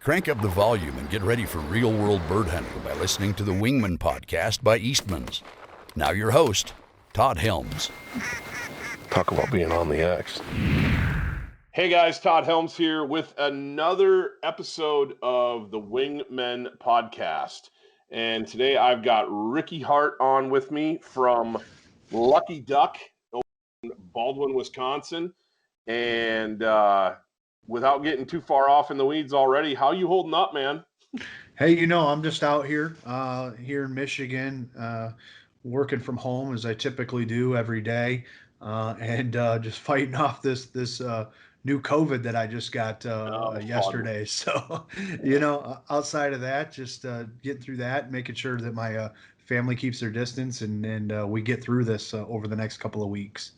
Crank up the volume and get ready for real-world bird hunting by listening to the Wingmen podcast by Eastman's. Now your host, Todd Helms. Talk about being on the X. Hey guys, Todd Helms here with another episode of the Wingmen podcast. And today I've got Ricky Hart on with me from Lucky Duck in Baldwin, Wisconsin. And without getting too far off in the weeds already, how you holding up, man? Hey, I'm just out here in Michigan, working from home as I typically do every day, and just fighting off this new COVID that I just got yesterday. So, outside of that, just getting through that, making sure that my family keeps their distance, and we get through this over the next couple of weeks.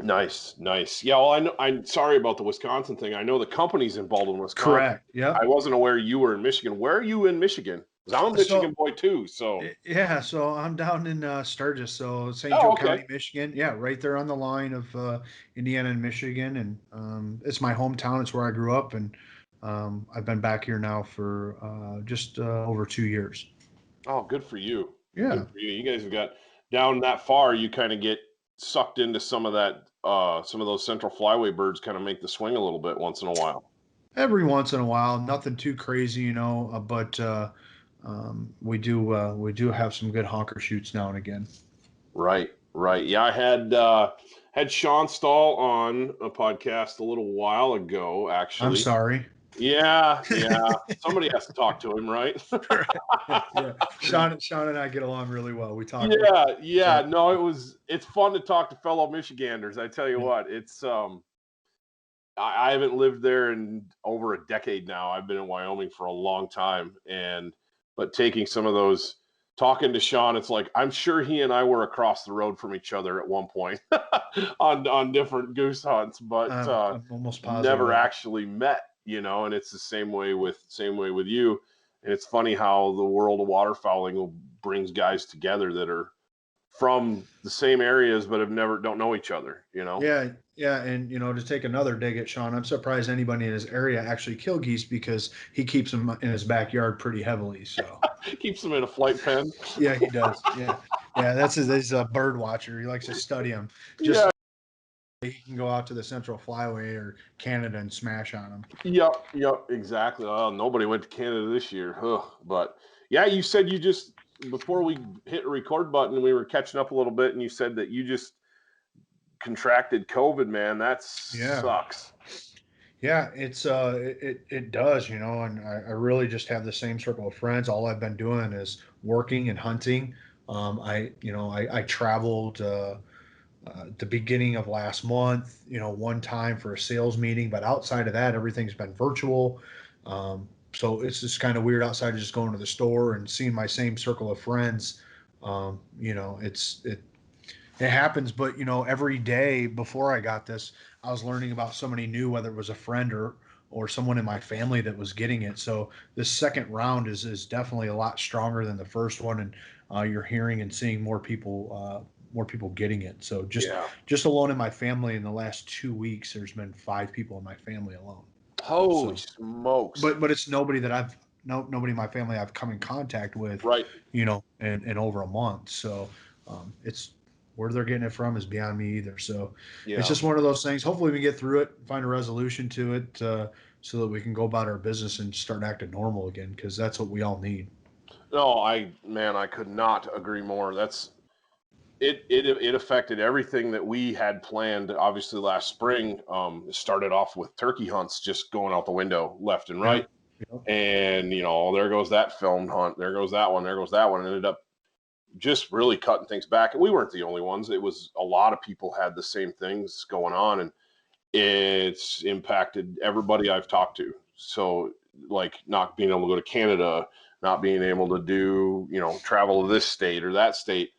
Nice. Yeah, well, I'm sorry about the Wisconsin thing. I know the company's in Baldwin, Wisconsin. Correct. Yeah. I wasn't aware you were in Michigan. Where are you in Michigan? Because I'm a Michigan boy too. So yeah, so I'm down in Sturgis, so St. Joe County, Michigan. Yeah, right there on the line of Indiana and Michigan, and it's my hometown. It's where I grew up, and I've been back here now for just over 2 years. Oh, good for you. Yeah, good for you. You guys have got down that far. You kind of get sucked into some of that. Some of those central flyway birds kind of make the swing a little bit once in a while. Every once in a while, nothing too crazy, but we do have some good honker shoots now and again. Right. Yeah, I had Sean Stahl on a podcast a little while ago, actually. I'm sorry. Yeah. Somebody has to talk to him, right? Yeah. Sean and I get along really well. We talk. Yeah. No, it's fun to talk to fellow Michiganders. I tell you what, it's I haven't lived there in over a decade now. I've been in Wyoming for a long time, but taking some of those, talking to Sean, it's like I'm sure he and I were across the road from each other at one point on different goose hunts, but I'm almost positive never actually met. And it's the same way with you. And it's funny how the world of waterfowling brings guys together that are from the same areas but don't know each other. Yeah, and to take another dig at Sean, I'm surprised anybody in his area actually kill geese because he keeps them in his backyard pretty heavily. So keeps them in a flight pen. Yeah, he does. Yeah, that's he's a bird watcher. He likes to study them. He can go out to the Central Flyway or Canada and smash on them. Yep, exactly. Oh, nobody went to Canada this year. But yeah, you said you just, before we hit the record button, we were catching up a little bit, and you said that you just contracted COVID, man. That sucks. Yeah, it's it does, and I really just have the same circle of friends. All I've been doing is working and hunting. I traveled the beginning of last month, one time for a sales meeting, but outside of that, everything's been virtual. So it's just kind of weird outside of just going to the store and seeing my same circle of friends. It happens, but every day before I got this, I was learning about somebody new, whether it was a friend or someone in my family that was getting it. So this second round is definitely a lot stronger than the first one, and you're hearing and seeing more people getting it. So just alone in my family in the last 2 weeks, there's been 5 people in my family alone. Holy smokes! But it's nobody that nobody in my family I've come in contact with, right? In over a month. So it's where they're getting it from is beyond me either. So it's just one of those things. Hopefully we get through it, find a resolution to it, so that we can go about our business and start acting normal again, because that's what we all need. No, I could not agree more. It affected everything that we had planned. Obviously, last spring, it started off with turkey hunts just going out the window left and right. Yeah. And, there goes that filmed hunt. There goes that one. And ended up just really cutting things back. And we weren't the only ones. It was a lot of people had the same things going on, and it's impacted everybody I've talked to. So, like, not being able to go to Canada, not being able to do, travel to this state or that state.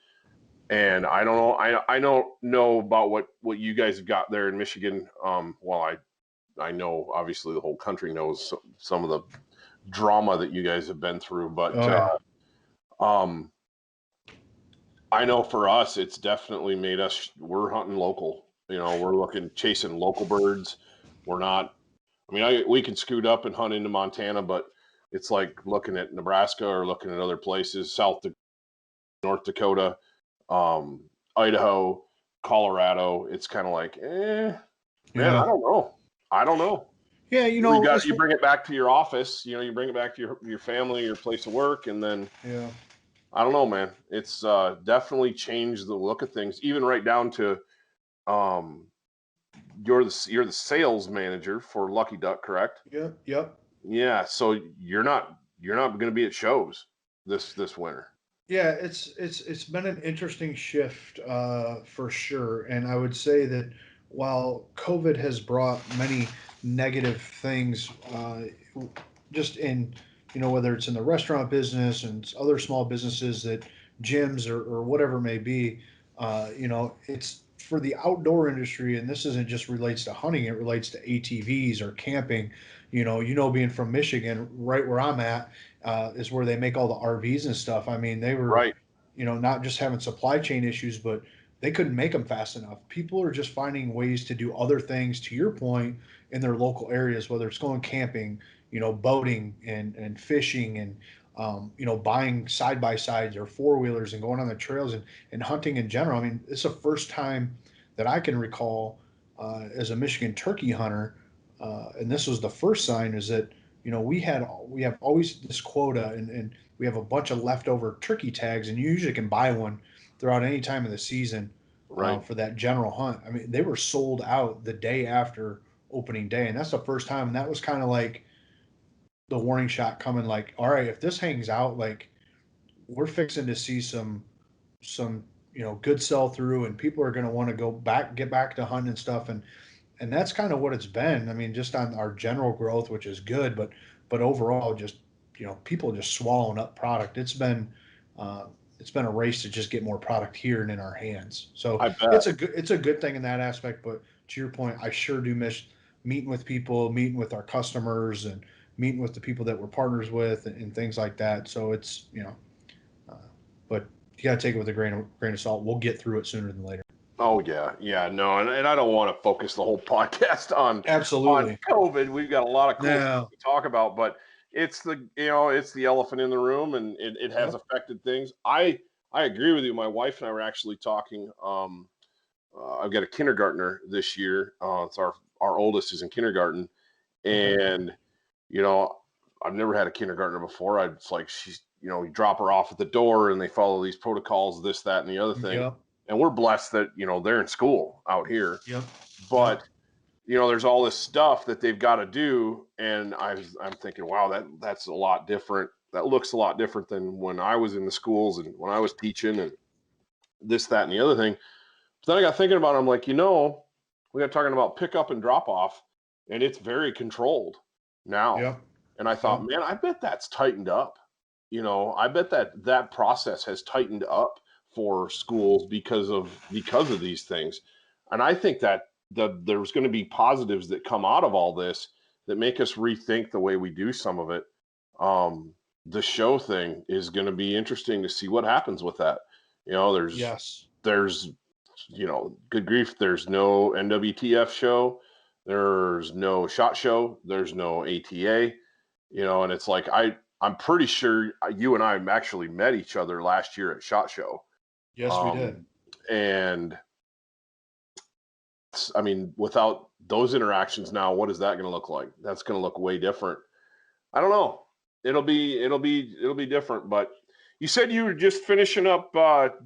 And I don't know. I don't know about what you guys have got there in Michigan. I know obviously the whole country knows some of the drama that you guys have been through, but I know for us, it's definitely made us. We're hunting local. We're chasing local birds. We're not. We can scoot up and hunt into Montana, but It's like looking at Nebraska or looking at other places, North Dakota, Idaho, Colorado. It's kind of like, man, Yeah. I don't know. I don't know. Yeah, You bring it back to your office, you bring it back to your family, your place of work, and then yeah. I don't know, man. It's definitely changed the look of things, even right down to um, you're the sales manager for Lucky Duck, correct? Yep. Yep. Yeah, so you're not going to be at shows this winter. Yeah, it's been an interesting shift for sure, and I would say that while COVID has brought many negative things, just in whether it's in the restaurant business and other small businesses that gyms or whatever it may be, it's for the outdoor industry, and this isn't just relates to hunting; it relates to ATVs or camping. Being from Michigan, right where I'm at is where they make all the RVs and stuff. I mean, they were, Right. not just having supply chain issues, but they couldn't make them fast enough. People are just finding ways to do other things, to your point, in their local areas, whether it's going camping, boating and fishing and, buying side by sides or four wheelers and going on the trails and hunting in general. I mean, it's the first time that I can recall as a Michigan turkey hunter, and this was the first sign is that we have always this quota and we have a bunch of leftover turkey tags and you usually can buy one throughout any time of the season Right. for that general hunt. I mean, they were sold out the day after opening day, and that's the first time. And that was kind of like the warning shot coming. Like, all right, if this hangs out, like we're fixing to see some good sell through, and people are going to want to get back to hunting and stuff. And that's kind of what it's been. I mean, just on our general growth, which is good, but overall, just people just swallowing up product. It's been a race to just get more product here and in our hands. So I bet. it's a good thing in that aspect. But to your point, I sure do miss meeting with people, meeting with our customers, and meeting with the people that we're partners with, and things like that. So it's uh, but you got to take it with a grain of salt. We'll get through it sooner than later. Oh yeah, no, and I don't want to focus the whole podcast on Absolutely. COVID. We've got a lot of cool stuff No. to talk about, but it's the elephant in the room, and it has Yep. affected things. I agree with you. My wife and I were actually talking. I've got a kindergartner this year. It's our oldest is in kindergarten, Okay. and you know I've never had a kindergartner before. It's like she's you drop her off at the door, and they follow these protocols, this, that, and the other thing. Yep. And we're blessed that they're in school out here, Yep. Yep. but there's all this stuff that they've got to do, and I'm thinking, wow, that's a lot different. That looks a lot different than when I was in the schools and when I was teaching and this, that, and the other thing. So then I got thinking about it. I'm like, we got talking about pickup and drop off, and it's very controlled now. Yep. And I Yep. thought, man, I bet that's tightened up. I bet that process has tightened up for schools because of these things. And I think that there's going to be positives that come out of all this that make us rethink the way we do some of it. The show thing is going to be interesting to see what happens with that. Yes. There's good grief, there's no NWTF show, there's no SHOT Show, there's no ATA, and it's like I'm pretty sure you and I actually met each other last year at SHOT Show. Yes, we did. And I mean, without those interactions now, what is that going to look like? That's going to look way different. I don't know. It'll be different. But you said you were just finishing up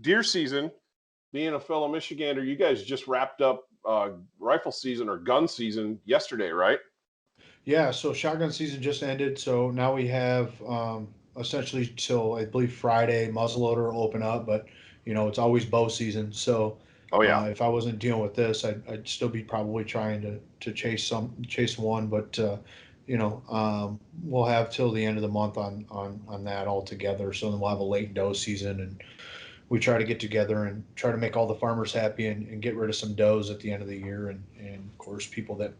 deer season. Being a fellow Michigander, you guys just wrapped up rifle season or gun season yesterday, right? Yeah. So shotgun season just ended. So now we have essentially till I believe Friday muzzleloader will open up, but it's always bow season. So Oh yeah, if I wasn't dealing with this, I'd still be probably trying to chase one, but we'll have till the end of the month on that all together. So then we'll have a late doe season, and we try to get together and try to make all the farmers happy and get rid of some does at the end of the year. And of course, people that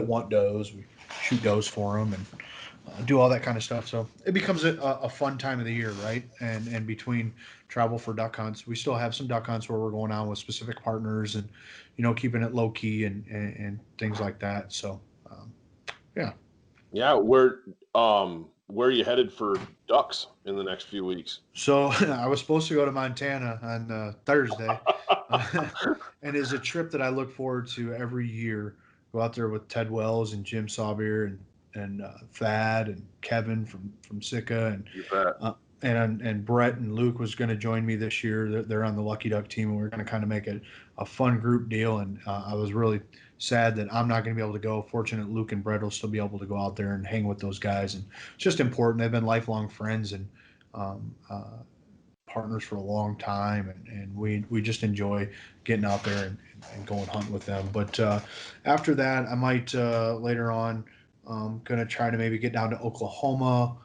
want does, we shoot does for them and do all that kind of stuff. So it becomes a fun time of the year, right? And between travel for duck hunts, we still have some duck hunts where we're going on with specific partners and keeping it low key and things like that. So yeah. yeah. We're where are you headed for ducks in the next few weeks? So I was supposed to go to Montana on Thursday, and it's a trip that I look forward to every year. Go out there with Ted Wells and Jim Saubier and Thad and Kevin from Sika You bet. and Brett and Luke was going to join me this year. They're on the Lucky Duck team, and we're going to kind of make it a fun group deal. And I was really sad that I'm not going to be able to go. Fortunate Luke and Brett will still be able to go out there and hang with those guys. And it's just important. They've been lifelong friends and um, uh, partners for a long time, and we just enjoy getting out there and going hunting with them. But after that, I might later on going to try to maybe get down to Oklahoma,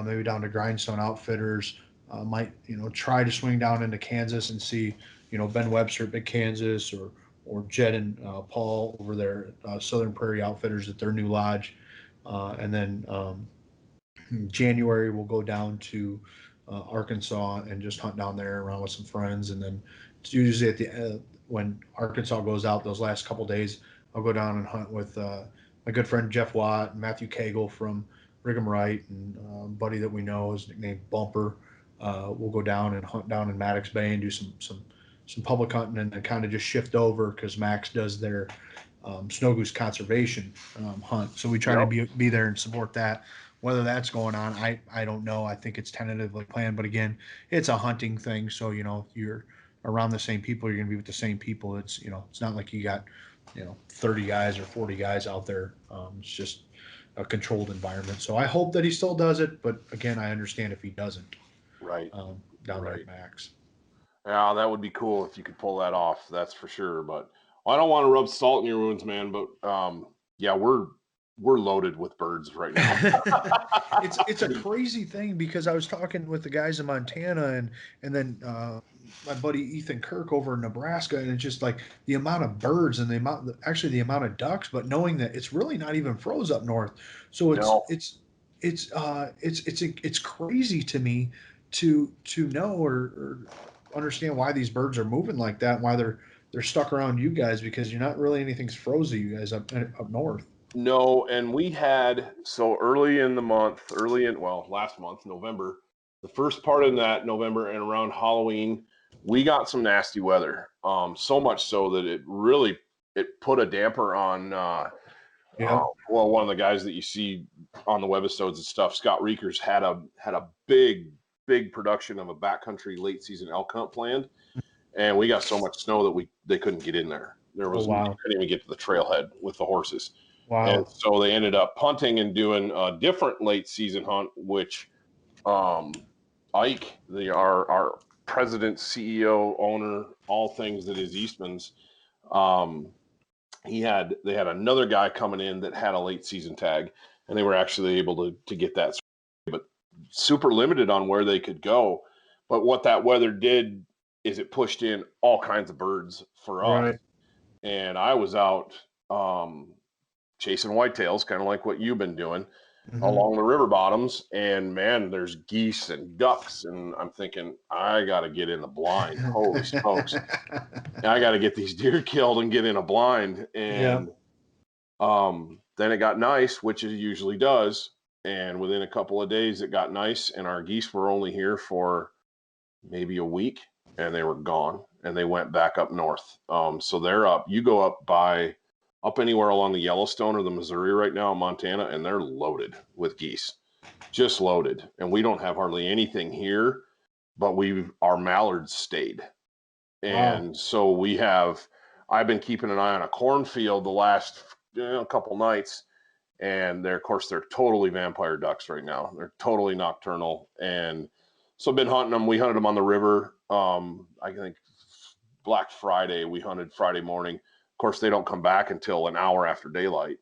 maybe down to Grindstone Outfitters. Might try to swing down into Kansas and see Ben Webster at Big Kansas or Jed and Paul over there at Southern Prairie Outfitters at their new lodge, and then January we'll go down to Arkansas and just hunt down there around with some friends, and then it's usually at the when Arkansas goes out those last couple days, I'll go down and hunt with my good friend Jeff Watt and Matthew Cagle from Brigham Wright, and buddy that we know is nicknamed Bumper. We'll go down and hunt down in Maddox Bay and do some public hunting, and then kind of just shift over because Max does their snow goose conservation hunt. So we try to be there and support that. Whether that's going on, I don't know. I think it's tentatively planned, but again, it's a hunting thing. So if you're around the same people, you're going to be with the same people. It's it's not like you got 30 guys or 40 guys out there. It's just a controlled environment. So I hope that he still does it, but again, I understand if he doesn't. Right. Down there at Max. Yeah, that would be cool if you could pull that off. That's for sure. But I don't want to rub salt in your wounds, man. But yeah, we're loaded with birds right now. It's a crazy thing because I was talking with the guys in Montana and then my buddy Ethan Kirk over in Nebraska, and it's just like the amount of birds and the amount of ducks, but knowing that it's really not even froze up north, so it's crazy to me to know or understand why these birds are moving like that and why they're stuck around you guys, because you're not really anything's frozen you guys up north. No, and we had early in the month, last month, November, the first part of that November and around Halloween, we got some nasty weather. So much so that it put a damper on one of the guys that you see on the webisodes and stuff, Scott Reekers had a big production of a backcountry late season elk hunt planned, and we got so much snow that they couldn't get in there. They couldn't even get to the trailhead with the horses. Wow. And so they ended up punting and doing a different late season hunt, which Ike, our president, CEO, owner, all things that is Eastman's, they had another guy coming in that had a late season tag, and they were actually able to get that, but super limited on where they could go. But what that weather did is it pushed in all kinds of birds for us. Right. And I was out chasing whitetails, kind of like what you've been doing, along the river bottoms. And man, there's geese and ducks, and I'm thinking, I got to get in the blind. Holy smokes! I got to get these deer killed and get in a blind. And then it got nice, which it usually does. And within a couple of days, it got nice, and our geese were only here for maybe a week, and they were gone, and they went back up north. So they're up. You go up anywhere along the Yellowstone or the Missouri right now in Montana, and they're loaded with geese, just loaded. And we don't have hardly anything here, but our mallards stayed. And so I've been keeping an eye on a cornfield the last couple nights, and they're totally vampire ducks right now. They're totally nocturnal. And so I've been hunting them. We hunted them on the river. I think Black Friday, we hunted Friday morning. Of course, they don't come back until an hour after daylight,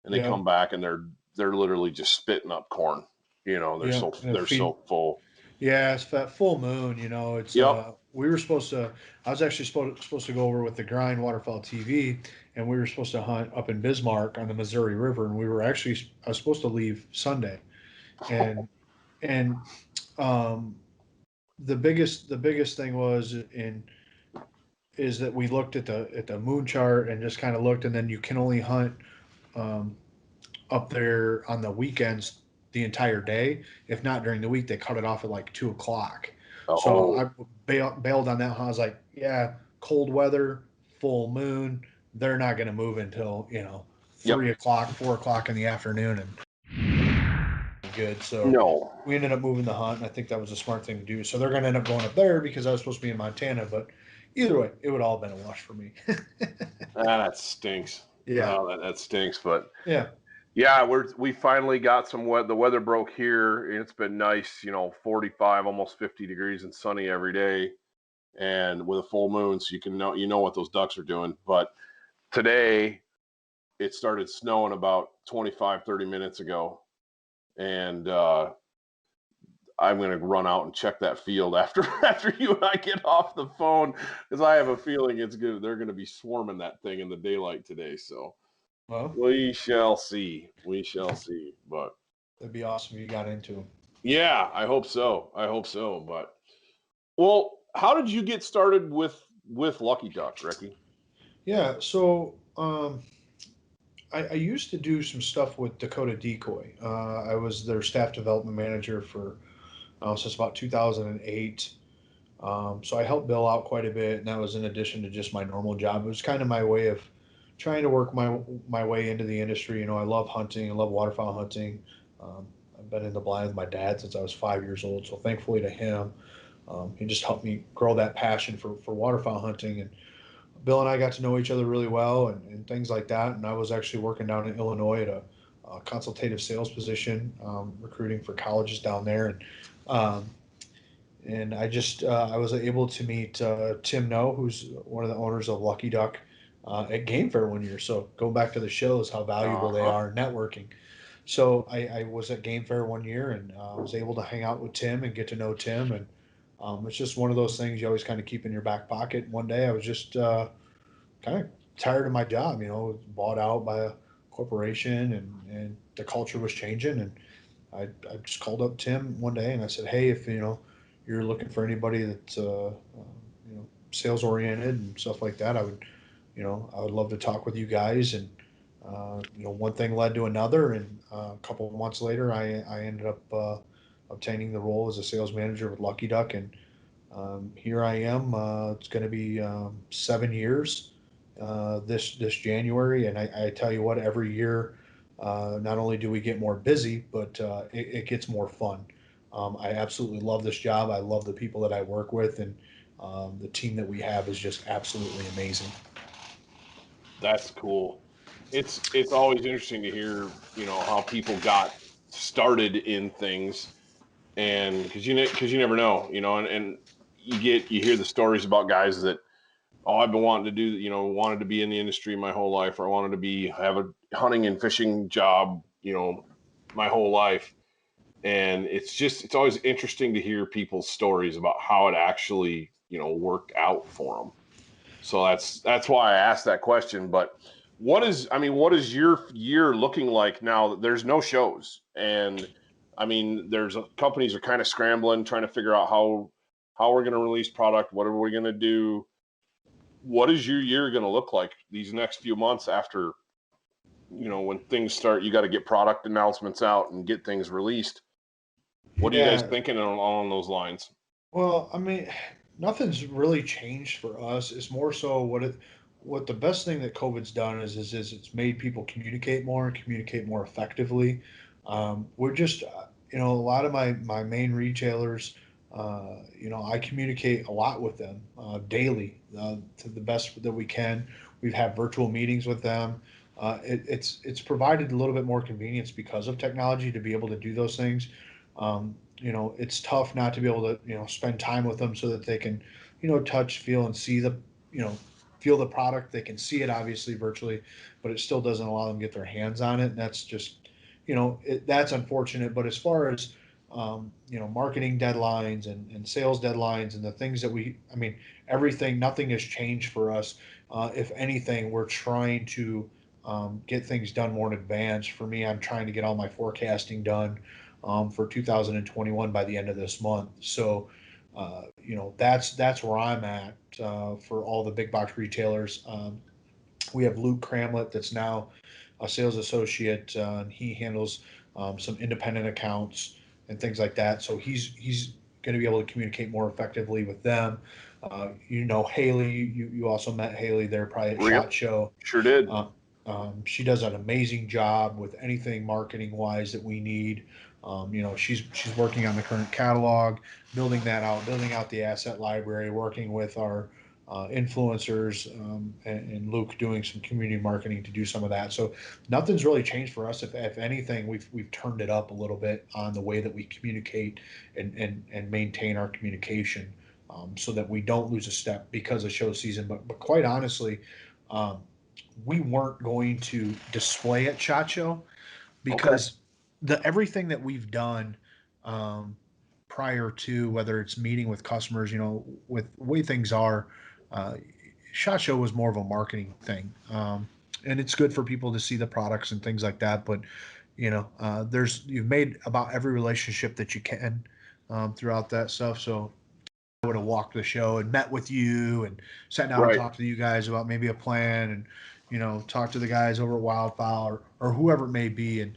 and they come back and they're literally just spitting up corn. They're so full. Yeah, it's full moon. It's we were supposed to. I was actually supposed to go over with the Grind Waterfowl TV, and we were supposed to hunt up in Bismarck on the Missouri River, and I was supposed to leave Sunday, and the biggest thing is that we looked at the moon chart and just kind of looked, and then you can only hunt up there on the weekends the entire day. If not during the week, they cut it off at like 2 o'clock. So Oh, I bailed on that. I was like, yeah, cold weather, full moon. They're not going to move until yep. 3 o'clock, 4 o'clock in the afternoon, and good. So No. we ended up moving the hunt, and I think that was a smart thing to do. So they're going to end up going up there because I was supposed to be in Montana, but either way, it would all have been a wash for me. That stinks. Yeah, Oh, that stinks. But yeah, yeah, we finally got some weather. The weather broke here. It's been nice, 45, almost 50 degrees and sunny every day, and with a full moon, so you know what those ducks are doing. But today it started snowing about 25, 30 minutes ago, and I'm going to run out and check that field after after you and I get off the phone, because I have a feeling it's good. They're going to be swarming that thing in the daylight today. So well, we shall see. We shall see. But that'd be awesome if you got into them. yeah, I hope so. I hope so. But well, how did you get started with Lucky Duck, Ricky? Yeah, so I used to do some stuff with Dakota Decoy. I was their staff development manager for since about 2008. So I helped Bill out quite a bit, and that was in addition to just my normal job. It was kind of my way of trying to work my way into the industry. I love hunting. I love waterfowl hunting. Um, I've been in the blind with my dad since I was 5 years old. So thankfully to him, he just helped me grow that passion for waterfowl hunting. And Bill and I got to know each other really well, and things like that. And I was actually working down in Illinois at a consultative sales position, recruiting for colleges down there. Um, and I was able to meet Tim No, who's one of the owners of Lucky Duck, at Game Fair one year. So going back to the shows, how valuable they Uh-huh. are in networking. So I was at Game Fair one year, and was able to hang out with Tim and get to know Tim. And it's just one of those things you always kind of keep in your back pocket. One day I was just kind of tired of my job, bought out by a corporation, and the culture was changing. And I just called up Tim one day and I said, hey, if you're looking for anybody that's sales oriented and stuff like that, I would love to talk with you guys. And one thing led to another, and a couple of months later, I ended up obtaining the role as a sales manager with Lucky Duck, and here I am. It's going to be 7 years this January, and I tell you what, every year, not only do we get more busy, but it gets more fun. I absolutely love this job. I love the people that I work with, and the team that we have is just absolutely amazing. That's cool. It's always interesting to hear, how people got started in things, and because you never know, and you hear the stories about guys that, oh, I've been wanting to do, wanted to be in the industry my whole life, or I wanted to have a hunting and fishing job, my whole life. And it's always interesting to hear people's stories about how it actually, worked out for them. So that's why I asked that question. But what is your year looking like now that there's no shows? And I mean, companies are kind of scrambling, trying to figure out how we're going to release product, what are we going to do? What is your year going to look like these next few months after, when things start, you got to get product announcements out and get things released. What are you guys Yeah, thinking along those lines? well, I mean, nothing's really changed for us. It's more so what the best thing that COVID's done is it's made people communicate more and communicate more effectively. We're just, a lot of my main retailers, I communicate a lot with them daily to the best that we can. We've had virtual meetings with them. It's provided a little bit more convenience because of technology to be able to do those things. It's tough not to be able to, spend time with them so that they can, touch, feel, and see you know, feel the product. They can see it obviously virtually, but it still doesn't allow them to get their hands on it. And that's just, that's unfortunate. But as far as, marketing deadlines and sales deadlines and the things that everything, nothing has changed for us. If anything, we're trying to get things done more in advance. For me, I'm trying to get all my forecasting done for 2021 by the end of this month. So, that's where I'm at for all the big box retailers. We have Luke Cramlett that's now a sales associate, and he handles some independent accounts and things like that. So he's going to be able to communicate more effectively with them. Haley, you also met Haley there probably at Real, SHOT Show. sure did. She does an amazing job with anything marketing wise that we need. She's working on the current catalog, building out the asset library, working with our influencers, and Luke doing some community marketing to do some of that. So nothing's really changed for us. If anything, we've turned it up a little bit on the way that we communicate and maintain our communication, so that we don't lose a step because of show season. But quite honestly, um, we weren't going to display at SHOT Show Okay. because the everything that we've done, um, prior to, whether it's meeting with customers, with the way things are, uh, SHOT Show was more of a marketing thing, and it's good for people to see the products and things like that. But you've made about every relationship that you can, throughout that stuff. So I would have walked the show and met with you and sat down and Right. talked to you guys about maybe a plan, and talk to the guys over at Wildfowl, or whoever it may be, and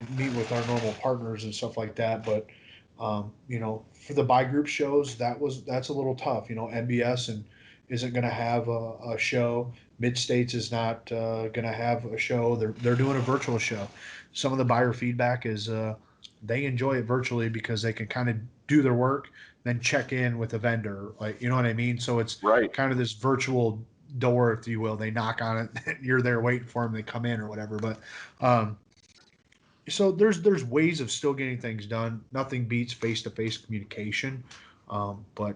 meet with our normal partners and stuff like that. But for the buy group shows, that's a little tough. NBS and isn't going to have a show. Mid States is not going to have a show. They're doing a virtual show. Some of the buyer feedback is they enjoy it virtually because they can kind of do their work, then check in with a vendor, like, you know what I mean. So it's Right. kind of this virtual door, if you will. They knock on it, you're there waiting for them. They come in or whatever. But um, so there's ways of still getting things done. Nothing beats face to face communication, but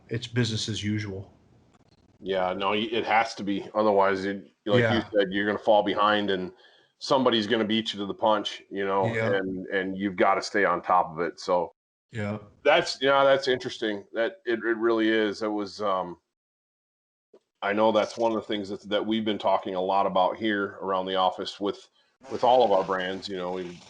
it's business as usual. Yeah, no, it has to be. Otherwise, like you Yeah, said, you're going to fall behind, and somebody's going to beat you to the punch, yeah, and you've got to stay on top of it. So yeah, that's interesting. That it really is. It was. I know that's one of the things that we've been talking a lot about here around the office with all of our brands.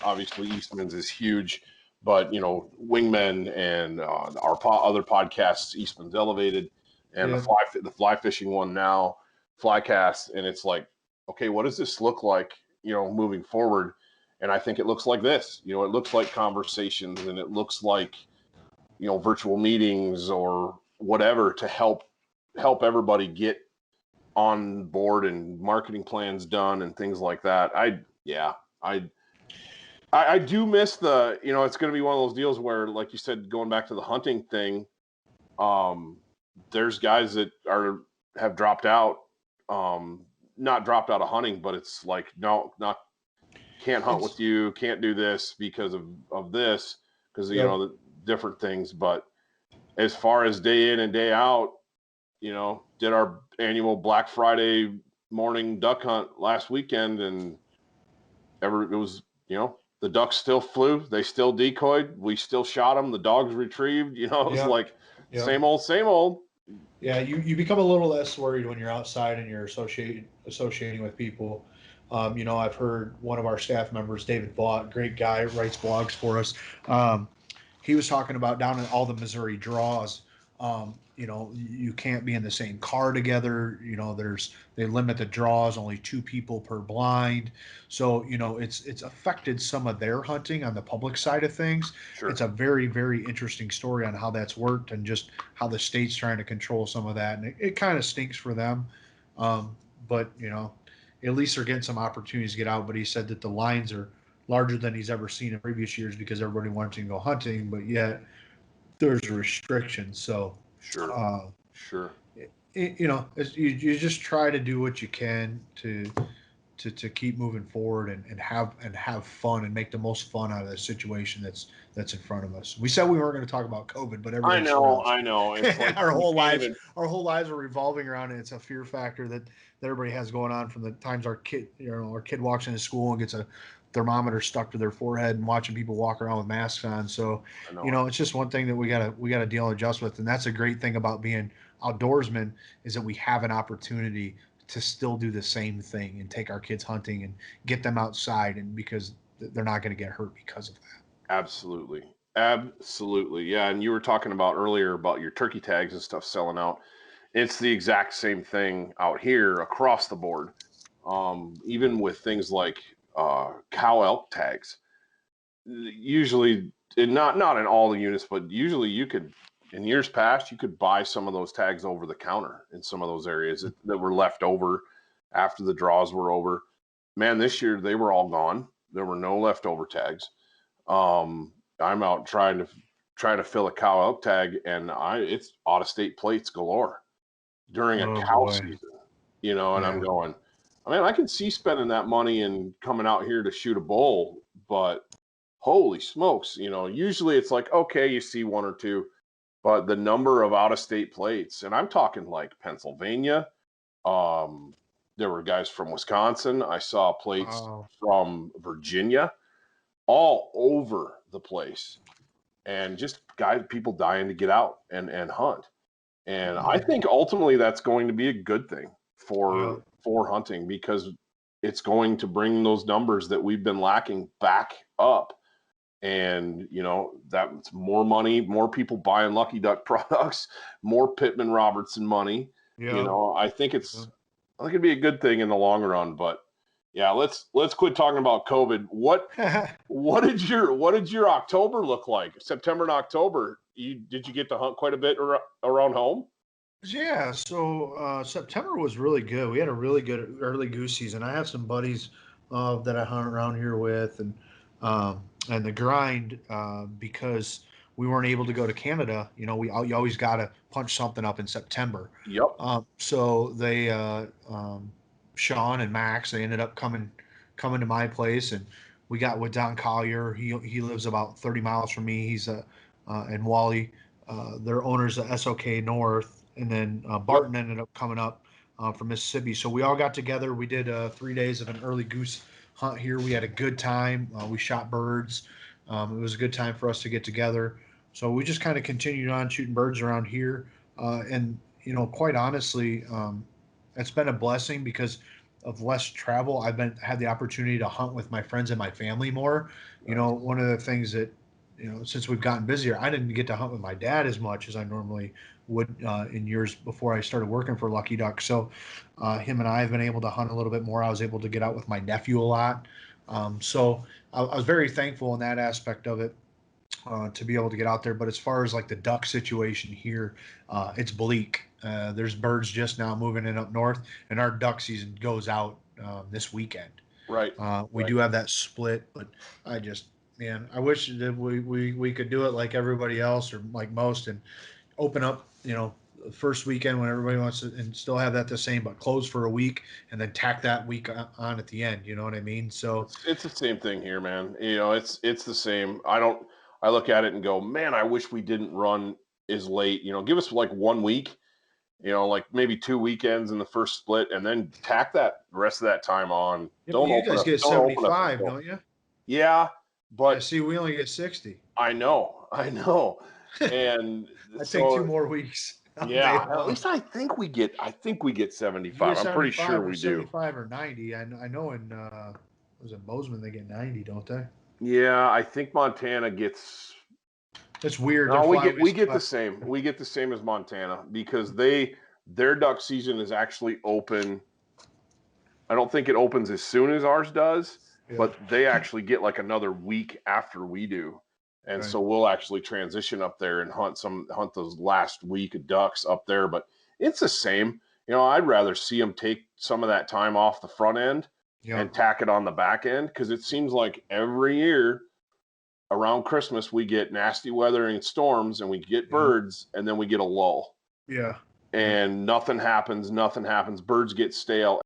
Obviously Eastman's is huge, but Wingmen and our other podcasts, Eastman's Elevated, and yeah. the fly fishing one now, Flycast, and it's like, okay, what does this look like? Moving forward, and I think it looks like this. It looks like conversations, and it looks like virtual meetings or whatever to help everybody get on board and marketing plans done and things like that. I I do miss it's going to be one of those deals where, like you said, going back to the hunting thing, um, there's guys that have dropped out, um, not dropped out of hunting, but it's like, no, not, can't hunt It's with you, can't do this because of this, because, Yep. the different things. But as far as day in and day out, did our annual Black Friday morning duck hunt last weekend, and it was, the ducks still flew, they still decoyed, we still shot them, the dogs retrieved, it was Yep. like Yep. same old, same old. Yeah, you become a little less worried when you're outside and you're associating with people. I've heard one of our staff members, David Vaught, great guy, writes blogs for us. Um, he was talking about down in all the Missouri draws. You can't be in the same car together. They limit the draws, only two people per blind. So it's affected some of their hunting on the public side of things. It's Sure. a very very interesting story on how that's worked and just how the state's trying to control some of that, and it kind of stinks for them. But at least they're getting some opportunities to get out. But he said that the lines are larger than he's ever seen in previous years because everybody wants to go hunting, but yet there's restrictions. So, Sure. uh, Sure. you just try to do what you can to keep moving forward and have fun and make the most fun out of the situation that's in front of us. We said we weren't going to talk about COVID, but I everything know, surrounds I know. It's like our you whole can't lives. even. Our whole lives are revolving around it. It's a fear factor that everybody has going on from the times our kid walks into school and gets a thermometer stuck to their forehead and watching people walk around with masks on. So, I know it. it's just one thing that we gotta deal and adjust with, and that's a great thing about being outdoorsmen is that we have an opportunity to still do the same thing and take our kids hunting and get them outside, and because they're not going to get hurt because of that. Absolutely. Absolutely. Yeah. And you were talking about earlier about your turkey tags and stuff selling out. It's the exact same thing out here across the board. Even with things like cow elk tags. Usually, not in all the units, but usually you could, in years past, you could buy some of those tags over the counter in some of those areas that were left over after the draws were over. Man, this year they were all gone. There were no leftover tags. I'm out trying to fill a cow elk tag, and it's out of state plates galore during a Oh cow boy. season, and Yeah. I'm going, I mean, I can see spending that money and coming out here to shoot a bull, but holy smokes, usually it's like, okay, you see one or two, but the number of out of state plates, and I'm talking like Pennsylvania, there were guys from Wisconsin. I saw plates Wow. from Virginia, all over the place, and just people dying to get out and hunt. And I think ultimately that's going to be a good thing Yeah. for hunting, because it's going to bring those numbers that we've been lacking back up. And that's more money, more people buying Lucky Duck products, more Pittman Robertson money. Yeah. I think it'd be a good thing in the long run. But yeah, let's quit talking about COVID. What did your October look like? September and October, did you get to hunt quite a bit around home? Yeah, so September was really good. We had a really good early goose season. I have some buddies that I hunt around here with, and the grind because we weren't able to go to Canada. You always got to punch something up in September. Yep. So they Sean and Max, they ended up coming to my place, and we got with Don Collier. He lives about 30 miles from me. He's and Wally. Their owners at SOK North, and then Barton Yep. ended up coming up from Mississippi. So we all got together. We did 3 days of an early goose hunt here. We had a good time. We shot birds. It was a good time for us to get together. So we just kind of continued on shooting birds around here. And quite honestly, it's been a blessing because of less travel. Had the opportunity to hunt with my friends and my family more. One of the things that since we've gotten busier, I didn't get to hunt with my dad as much as I normally would in years before I started working for Lucky Duck. So him and I have been able to hunt a little bit more. I was able to get out with my nephew a lot. So I was very thankful in that aspect of it. To be able to get out there, but as far as like the duck situation here, it's bleak. There's birds just now moving in up north, and our duck season goes out this weekend. Right. We Right. do have that split, but I just, man, I wish that we could do it like everybody else or like most and open up, the first weekend when everybody wants to and still have that the same, but close for a week and then tack that week on at the end. You know what I mean? So, It's the same thing here, man. It's the same. I look at it and go, man, I wish we didn't run as late. Give us like 1 week, like maybe 2 weekends in the first split, and then tack that rest of that time on. yeah, but you guys get Don't open up. 75, don't you? Yeah, Yeah. but See, we only get 60. I know. And I take so 2 more weeks. yeah, at least I think we get You get 75. I'm pretty 75 sure or we do. 75 or 90. I know in was it Bozeman they get 90, don't they? Yeah, I think Montana gets. It's weird. Their No, we get we flyways get the cut. same. We get the same as Montana because their duck season is actually open. I don't think it opens as soon as ours does, Yeah. but they actually get like another week after we do. And Right. so we'll actually transition up there and hunt those last week of ducks up there, but it's the same. I'd rather see them take some of that time off the front end Yeah. and tack it on the back end, because it seems like every year around Christmas we get nasty weather and storms and we get Yeah. birds, and then we get a lull Yeah. Yeah. and nothing happens. Birds get stale.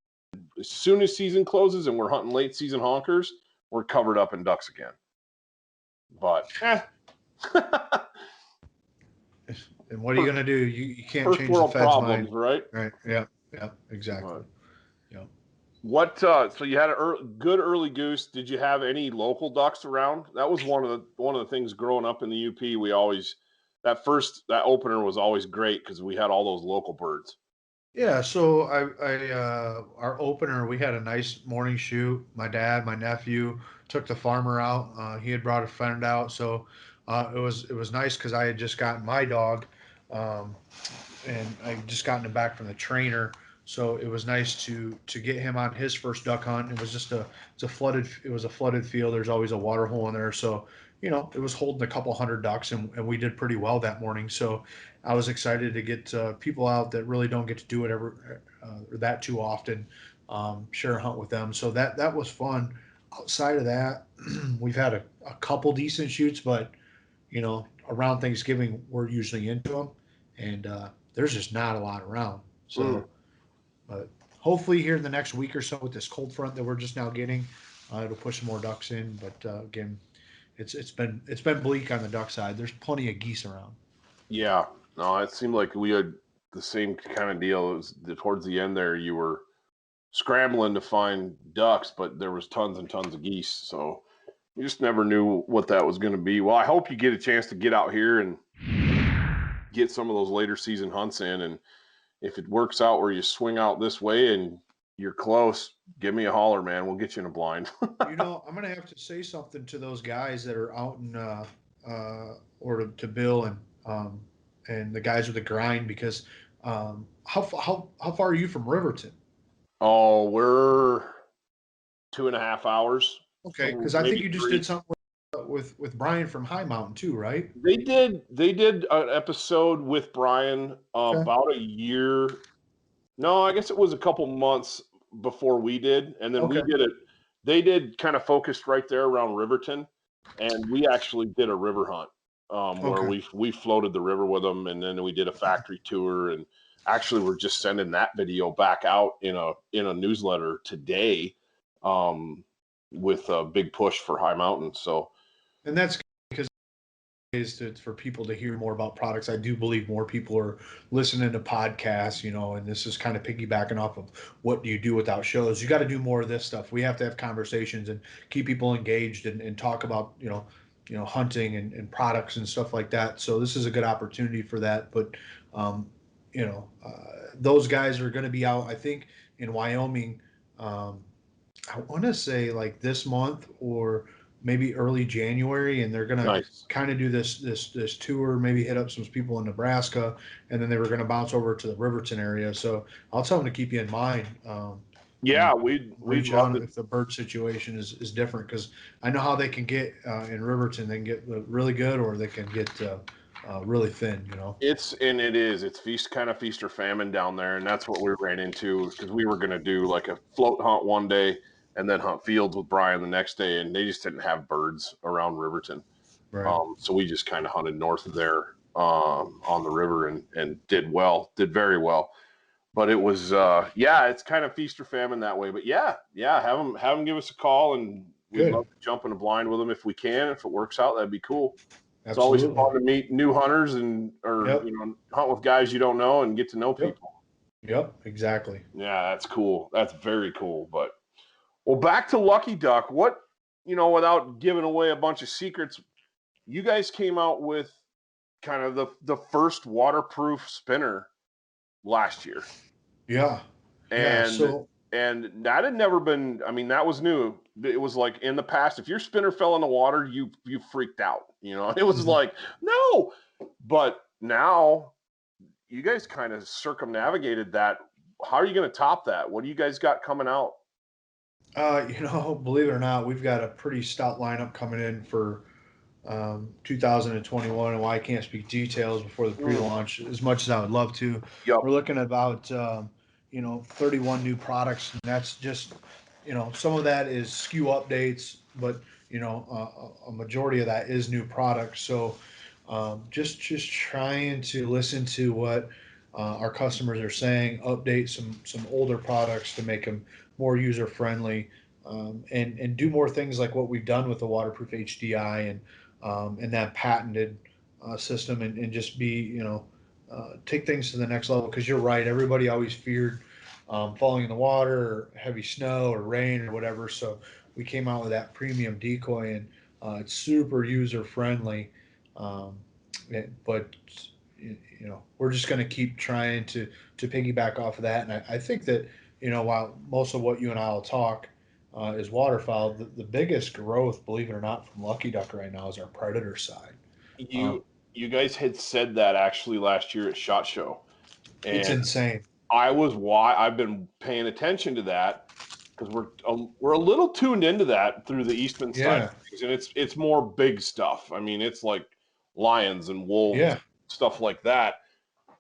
As soon as season closes and we're hunting late season honkers, we're covered up in ducks again. But And what are you going to do? You can't first change the world Fed's problems, mind. right? Right. Yeah. Yeah. Exactly. But Yeah. what? So you had a good early goose. Did you have any local ducks around? That was one of the things growing up in the UP. We always that opener was always great because we had all those local birds. Yeah, so our opener, we had a nice morning shoot. My dad, my nephew took the farmer out. He had brought a friend out, so it was nice because I had just gotten my dog, um, and I just gotten it back from the trainer. So it was nice to get him on his first duck hunt. It was just a flooded field. There's always a water hole in there, so it was holding a couple hundred ducks, and we did pretty well that morning. So I was excited to get people out that really don't get to do it ever or that too often. Share a hunt with them, so that was fun. Outside of that, we've had a couple decent shoots, but around Thanksgiving we're usually into them, and there's just not a lot around. Mm. So, but hopefully here in the next week or so with this cold front that we're just now getting, it'll push some more ducks in. But again, it's been bleak on the duck side. There's plenty of geese around. Yeah, no, it seemed like we had the same kind of deal. It was towards the end there, you were scrambling to find ducks, but there was tons and tons of geese. So you just never knew what that was going to be. Well, I hope you get a chance to get out here and get some of those later season hunts in. And if it works out where you swing out this way and you're close, give me a holler, man. We'll get you in a blind. I'm gonna have to say something to those guys that are out in or to Bill and the guys with the grind because how far are you from Riverton? Oh, we're 2.5 hours, Okay, so because I think maybe you just did three. something with Brian from High Mountain too, right? They did an episode with Brian Okay. about a year. No, I guess it was a couple months before we did, and then we Okay. did it. They did kind of focused right there around Riverton, and we actually did a river hunt where Okay. we floated the river with them, and then we did a factory tour, and actually we're just sending that video back out in a newsletter today, um, with a big push for High Mountain. So And that's because for people to hear more about products. I do believe more people are listening to podcasts, and this is kind of piggybacking off of what do you do without shows. You got to do more of this stuff. We have to have conversations and keep people engaged and talk about, hunting and products and stuff like that. So this is a good opportunity for that. But, um, those guys are going to be out, I think, in Wyoming. Um, I want to say like this month or maybe early January, and they're gonna nice. kind of do this tour, maybe hit up some people in Nebraska, and then they were gonna bounce over to the Riverton area. So I'll tell them to keep you in mind. And Yeah, we'd reach love out to. if the bird situation is different because I know how they can get in Riverton. They can get really good or they can get really thin. It's feast or famine down there, and that's what we ran into because we were going to do like a float hunt one day and then hunt fields with Brian the next day, and they just didn't have birds around Riverton. Right. So we just kind of hunted north of there on the river and did very well. But it was yeah, it's kind of feast or famine that way. But yeah, have them give us a call, and we'd Good. love to jump in a blind with them if we can. If it works out, that'd be cool. It's always Absolutely. fun to meet new hunters and or Yep. hunt with guys you don't know and get to know Yep. people. Yep. Exactly. Yeah, that's cool. That's very cool. But well, back to Lucky Duck. What without giving away a bunch of secrets, you guys came out with kind of the first waterproof spinner last year, Yeah. Yeah. and So and that had never been. I mean, that was new. It was like in the past, if your spinner fell in the water, you freaked out. It was mhm. like no, but now you guys kind of circumnavigated that. How are you going to top that? What do you guys got coming out? Believe it or not, we've got a pretty stout lineup coming in for 2021. And why I can't speak details before the Mm, pre-launch as much as I would love to. yep. We're looking at about 31 new products, and that's just some of that is SKU updates, but a majority of that is new products. So just trying to listen to what our customers are saying, update some older products to make them more user friendly, and do more things like what we've done with the waterproof HDI and that patented system, and just be take things to the next level. Because you're right, everybody always feared falling in the water or heavy snow or rain or whatever. So we came out with that premium decoy, and it's super user friendly. Um, but we're just going to keep trying to piggyback off of that. And I think that while most of what you and I will talk is waterfowl, the biggest growth, believe it or not, from Lucky Duck right now is our predator side. Um, You guys had said that actually last year at SHOT Show, it's and insane. I've been paying attention to that because we're a little tuned into that through the Eastman side Yeah. of things, and it's more big stuff. I mean, it's like lions and wolves, Yeah. stuff like that.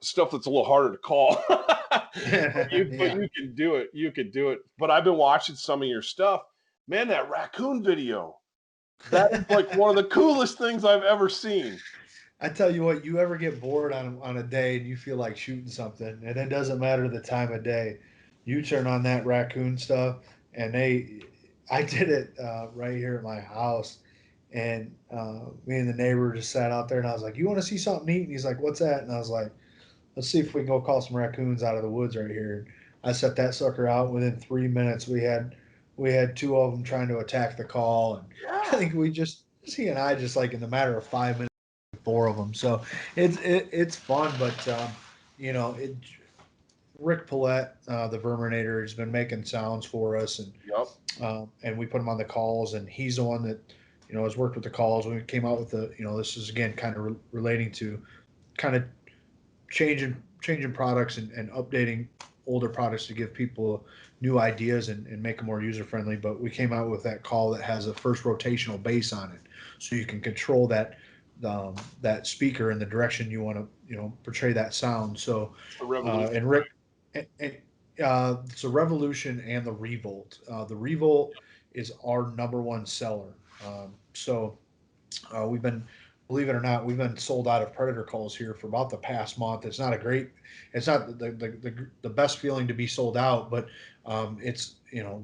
Stuff that's a little harder to call. but Yeah. you can do it. You can do it. But I've been watching some of your stuff. Man, that raccoon video. That is like one of the coolest things I've ever seen. I tell you what, you ever get bored on a day and you feel like shooting something, and it doesn't matter the time of day, you turn on that raccoon stuff, and I did it right here at my house, and me and the neighbor just sat out there, and I was like, "You want to see something neat?" And he's like, "What's that?" And I was like, "Let's see if we can go call some raccoons out of the woods right here." I set that sucker out. Within 3 minutes, we had two of them trying to attack the call, and I think he and I just like in the matter of 5 minutes four of them. So it's fun, but you know, it, Rick Paulette, the Verminator, has been making sounds for us, Yep. and we put him on the calls, and he's the one that has worked with the calls. We came out with the this is again kind of relating to kind of changing products and updating older products to give people new ideas and make them more user friendly. But we came out with that call that has a first rotational bass on it, so you can control that speaker in the direction you want to portray that sound. So The revolution. and Rick and it's a Revolution and the Revolt. The Revolt is our number one seller. So we've been, believe it or not, we've been sold out of predator calls here for about the past month. It's not the best feeling to be sold out, but it's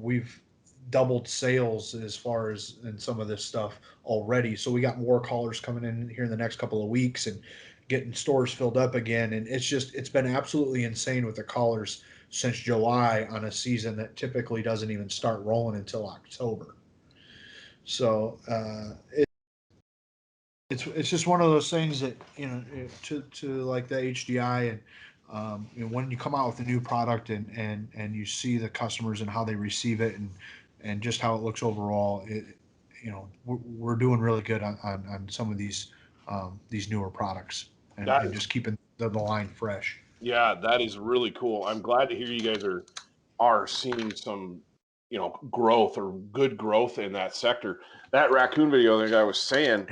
we've doubled sales as far as in some of this stuff already. So we got more callers coming in here in the next couple of weeks and getting stores filled up again. And it's been absolutely insane with the callers since July on a season that typically doesn't even start rolling until October. So it's just one of those things that to like the HDI and when you come out with a new product and you see the customers and how they receive it and just how it looks overall, we're doing really good on some of these newer products That and is, just keeping the line fresh. yeah, that is really cool. I'm glad to hear you guys are seeing some, growth or good growth in that sector. That raccoon video that guy was saying,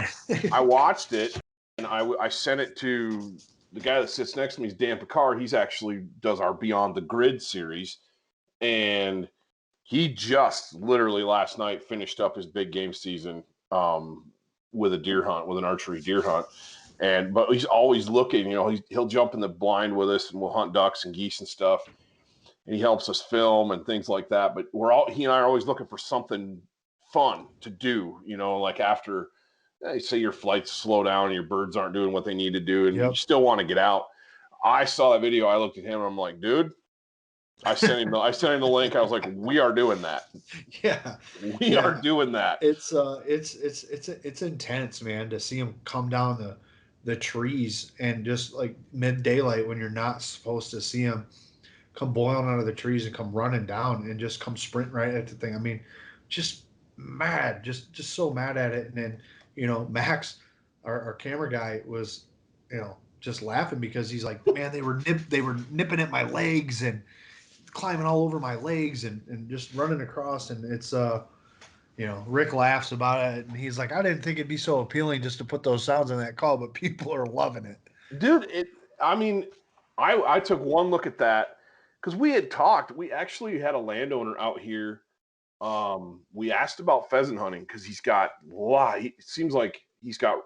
I watched it and I sent it to the guy that sits next to me. Is Dan Picard. He's actually does our Beyond the Grid series, and he just literally last night finished up his big game season with a deer hunt, with an archery deer hunt. But he's always looking. He'll jump in the blind with us, and we'll hunt ducks and geese and stuff. And he helps us film and things like that. But he and I are always looking for something fun to do. Like after, say your flights slow down and your birds aren't doing what they need to do, and you Yep. still want to get out. I saw that video. I looked at him and I'm like, dude. I sent him the link. I was like, we are doing that. Yeah. We are doing that. It's intense, man, to see them come down the trees and just like mid daylight when you're not supposed to see them come boiling out of the trees and come running down and just come sprint right at the thing. I mean, just mad, just so mad at it. And then Max, our camera guy, was just laughing because he's like, man, they were nipping at my legs and climbing all over my legs and just running across. And it's Rick laughs about it and he's like, I didn't think it'd be so appealing just to put those sounds in that call, but people are loving it. Dude, I took one look at that because we had talked. We actually had a landowner out here. We asked about pheasant hunting because he's got it seems like he's got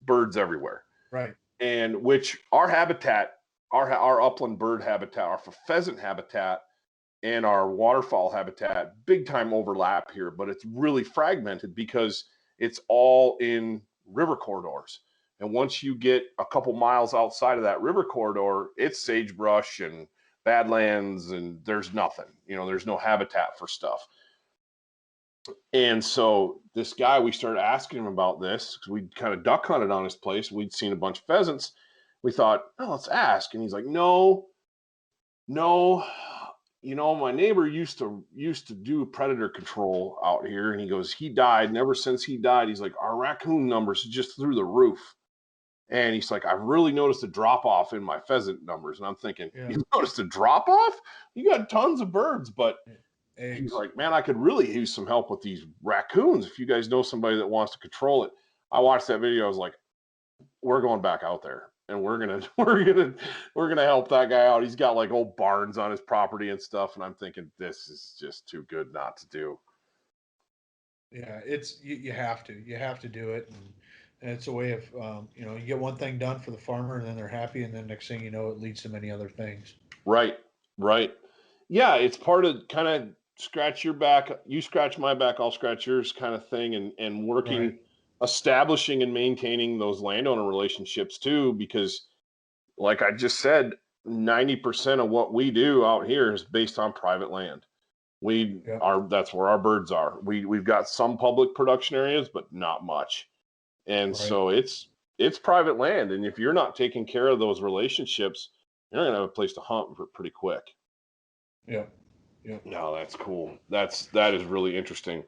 birds everywhere. Right. And which our habitat, our upland bird habitat, our pheasant habitat, and our waterfowl habitat, big time overlap here, but it's really fragmented because it's all in river corridors. And once you get a couple miles outside of that river corridor, it's sagebrush and badlands, and there's nothing. There's no habitat for stuff. And so this guy, we started asking him about this because we kind of duck hunted on his place. We'd seen a bunch of pheasants. We thought, oh, let's ask. And he's like, no. My neighbor used to do predator control out here, and he goes, he died, and ever since he died, he's like, our raccoon numbers are just through the roof. And he's like, I've really noticed a drop off in my pheasant numbers. And I'm thinking, Yeah. you noticed a drop off? You got tons of birds. But he's Eggs. like, man, I could really use some help with these raccoons. If you guys know somebody that wants to control it. I watched that video. I was like, we're going back out there and we're gonna help that guy out. He's got like old barns on his property and stuff. And I'm thinking, this is just too good not to do. Yeah, it's you have to do it, and it's a way of you get one thing done for the farmer, and then they're happy, and then next thing you know, it leads to many other things. Right, right. Yeah, it's part of kind of scratch your back, you scratch my back, I'll scratch yours kind of thing, and Right. working, establishing and maintaining those landowner relationships too, because like I just said, 90% of what we do out here is based on private land. Yeah. That's where our birds are. We've got some public production areas, but not much. And Right. so it's private land. And if you're not taking care of those relationships, you're gonna have a place to hunt pretty quick. Yeah. Yeah. No, that's cool. That is really interesting.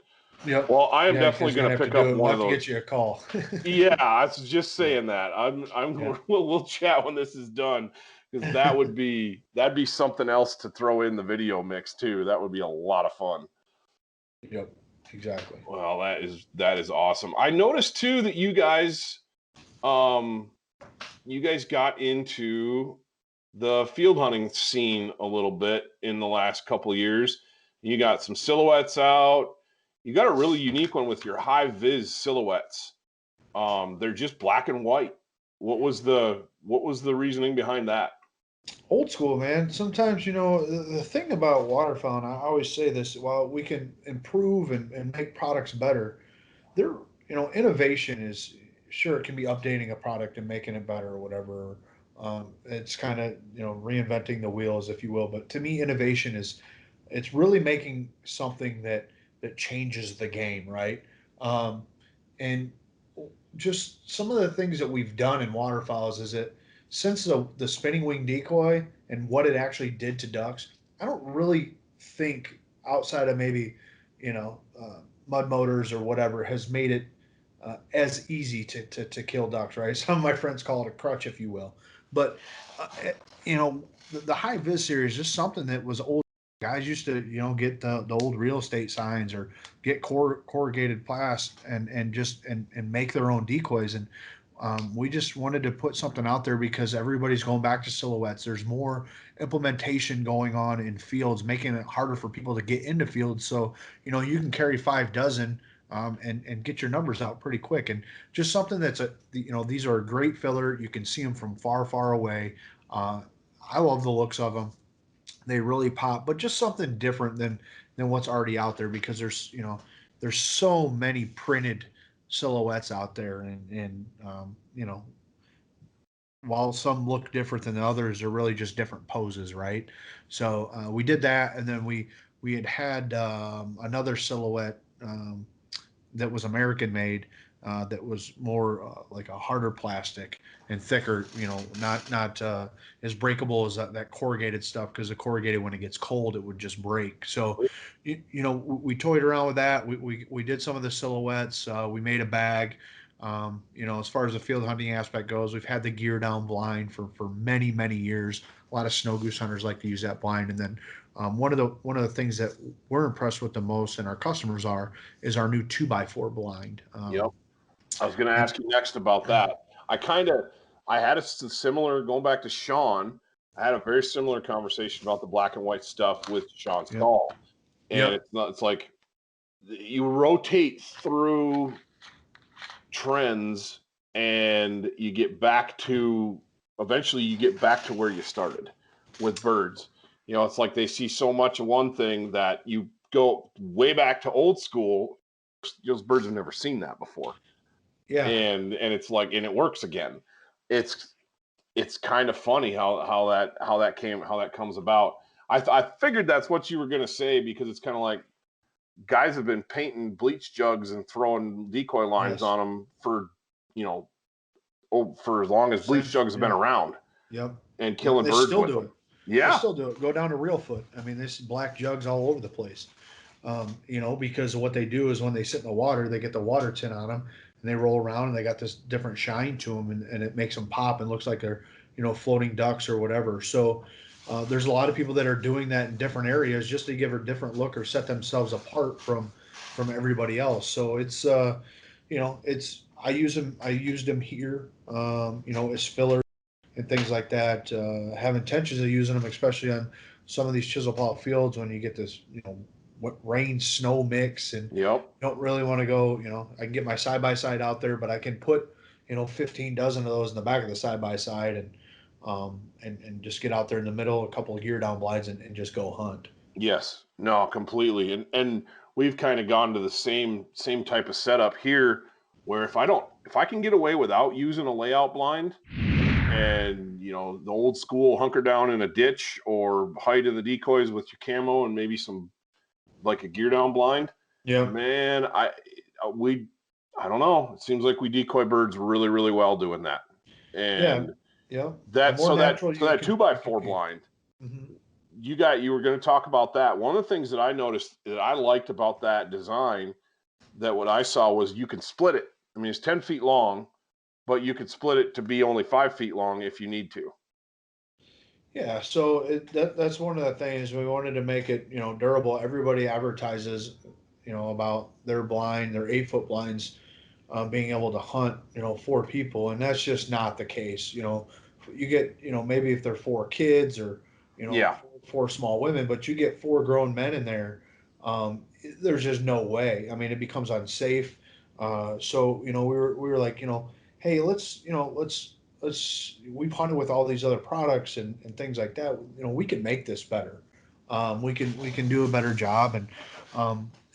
Yep. Well, I am Yeah, you definitely guys are gonna going to have to pick up do it. We'll one have of to those. get you a call. Yeah, I was just Yeah. saying that. Yeah. We'll chat when this is done, because that'd be something else to throw in the video mix too. That would be a lot of fun. Yep. Exactly. Well, that is awesome. I noticed too that you guys got into the field hunting scene a little bit in the last couple of years. You got some silhouettes out. You got a really unique one with your high vis silhouettes. They're just black and white. What was the reasoning behind that? Old school, man. Sometimes, the thing about waterfowl, and I always say this, while we can improve and make products better, there, innovation is sure it can be updating a product and making it better or whatever. It's kind of, reinventing the wheels, if you will. But to me, innovation is it's really making something that changes the game, right? And just some of the things that we've done in waterfowls is that since the spinning wing decoy and what it actually did to ducks, I don't really think outside of maybe mud motors or whatever has made it as easy to kill ducks, right? Some of my friends call it a crutch, if you will. But the high vis series is just something that was old. Guys used to get the old real estate signs or get corrugated plast and make their own decoys. And we just wanted to put something out there because everybody's going back to silhouettes. There's more implementation going on in fields, making it harder for people to get into fields. So you can carry 5 dozen and get your numbers out pretty quick. And just something that's these are a great filler. You can see them from far away. I love the looks of them. They really pop, but just something different than what's already out there because there's so many printed silhouettes out there, and while some look different than the others, they're really just different poses, right? So we did that, and then we had another silhouette that was American made. That was more like a harder plastic and thicker, not as breakable as that corrugated stuff because the corrugated, when it gets cold, it would just break. So, we toyed around with that. We did some of the silhouettes. We made a bag. As far as the field hunting aspect goes, we've had the gear down blind for many years. A lot of snow goose hunters like to use that blind, and then one of the things that we're impressed with the most, and our customers is our new 2x4 blind. Yep. I was going to And ask you next about that. I had a similar, going back to Sean, I had a very similar conversation about the black and white stuff with Sean Yep. Stahl. And Yep. it's like you rotate through trends and eventually you get back to where you started with birds. It's like they see so much of one thing that you go way back to old school. Those birds have never seen that before. Yeah. And it's like, and it works again. It's kind of funny how that comes about. I figured that's what you were going to say, because it's kind of like guys have been painting bleach jugs and throwing decoy lines Yes. on them for for as long as bleach jugs have been around. Yep. And killing They birds still with do them. it. Yeah. They still do it. Go down to Real Foot. I mean, there's black jugs all over the place. Because what they do is when they sit in the water, they get the water tin on them, and they roll around and they got this different shine to them, and it makes them pop and looks like they're floating ducks or whatever. So there's a lot of people that are doing that in different areas just to give a different look or set themselves apart from everybody else. So it's it's I used them here, as fillers and things like that. Have intentions of using them, especially on some of these chisel plow fields when you get this, what rain snow mix, and Yep. you don't really want to go. I can get my side by side out there, but I can put 15 dozen of those in the back of the side by side, and just get out there in the middle, a couple of gear down blinds, and just go hunt. Yes. No, completely. And we've kind of gone to the same type of setup here, where if I can get away without using a layout blind, and the old school hunker down in a ditch or hide in the decoys with your camo and maybe some like a gear down blind, Yeah, man, I don't know. It seems like we decoy birds really, really well doing that. yeah, And yeah. The that more so that natural so that you can 2x4 be. blind, Mhm. you were going to talk about that. One of the things that I noticed that I liked about that design, that what I saw was you can split it. I mean, it's 10 feet long, but you could split it to be only 5 feet long if you need to. Yeah, so that's one of the things we wanted to make it, durable. Everybody advertises, about their blind, their 8 foot blinds, being able to hunt, 4 people, and that's just not the case. You get, maybe if they're 4 kids or, Yeah, four small women, but you get 4 grown men in there, there's just no way. I mean, it becomes unsafe. So we were like, hey, we've hunted with all these other products and things like that. We can make this better. We can do a better job,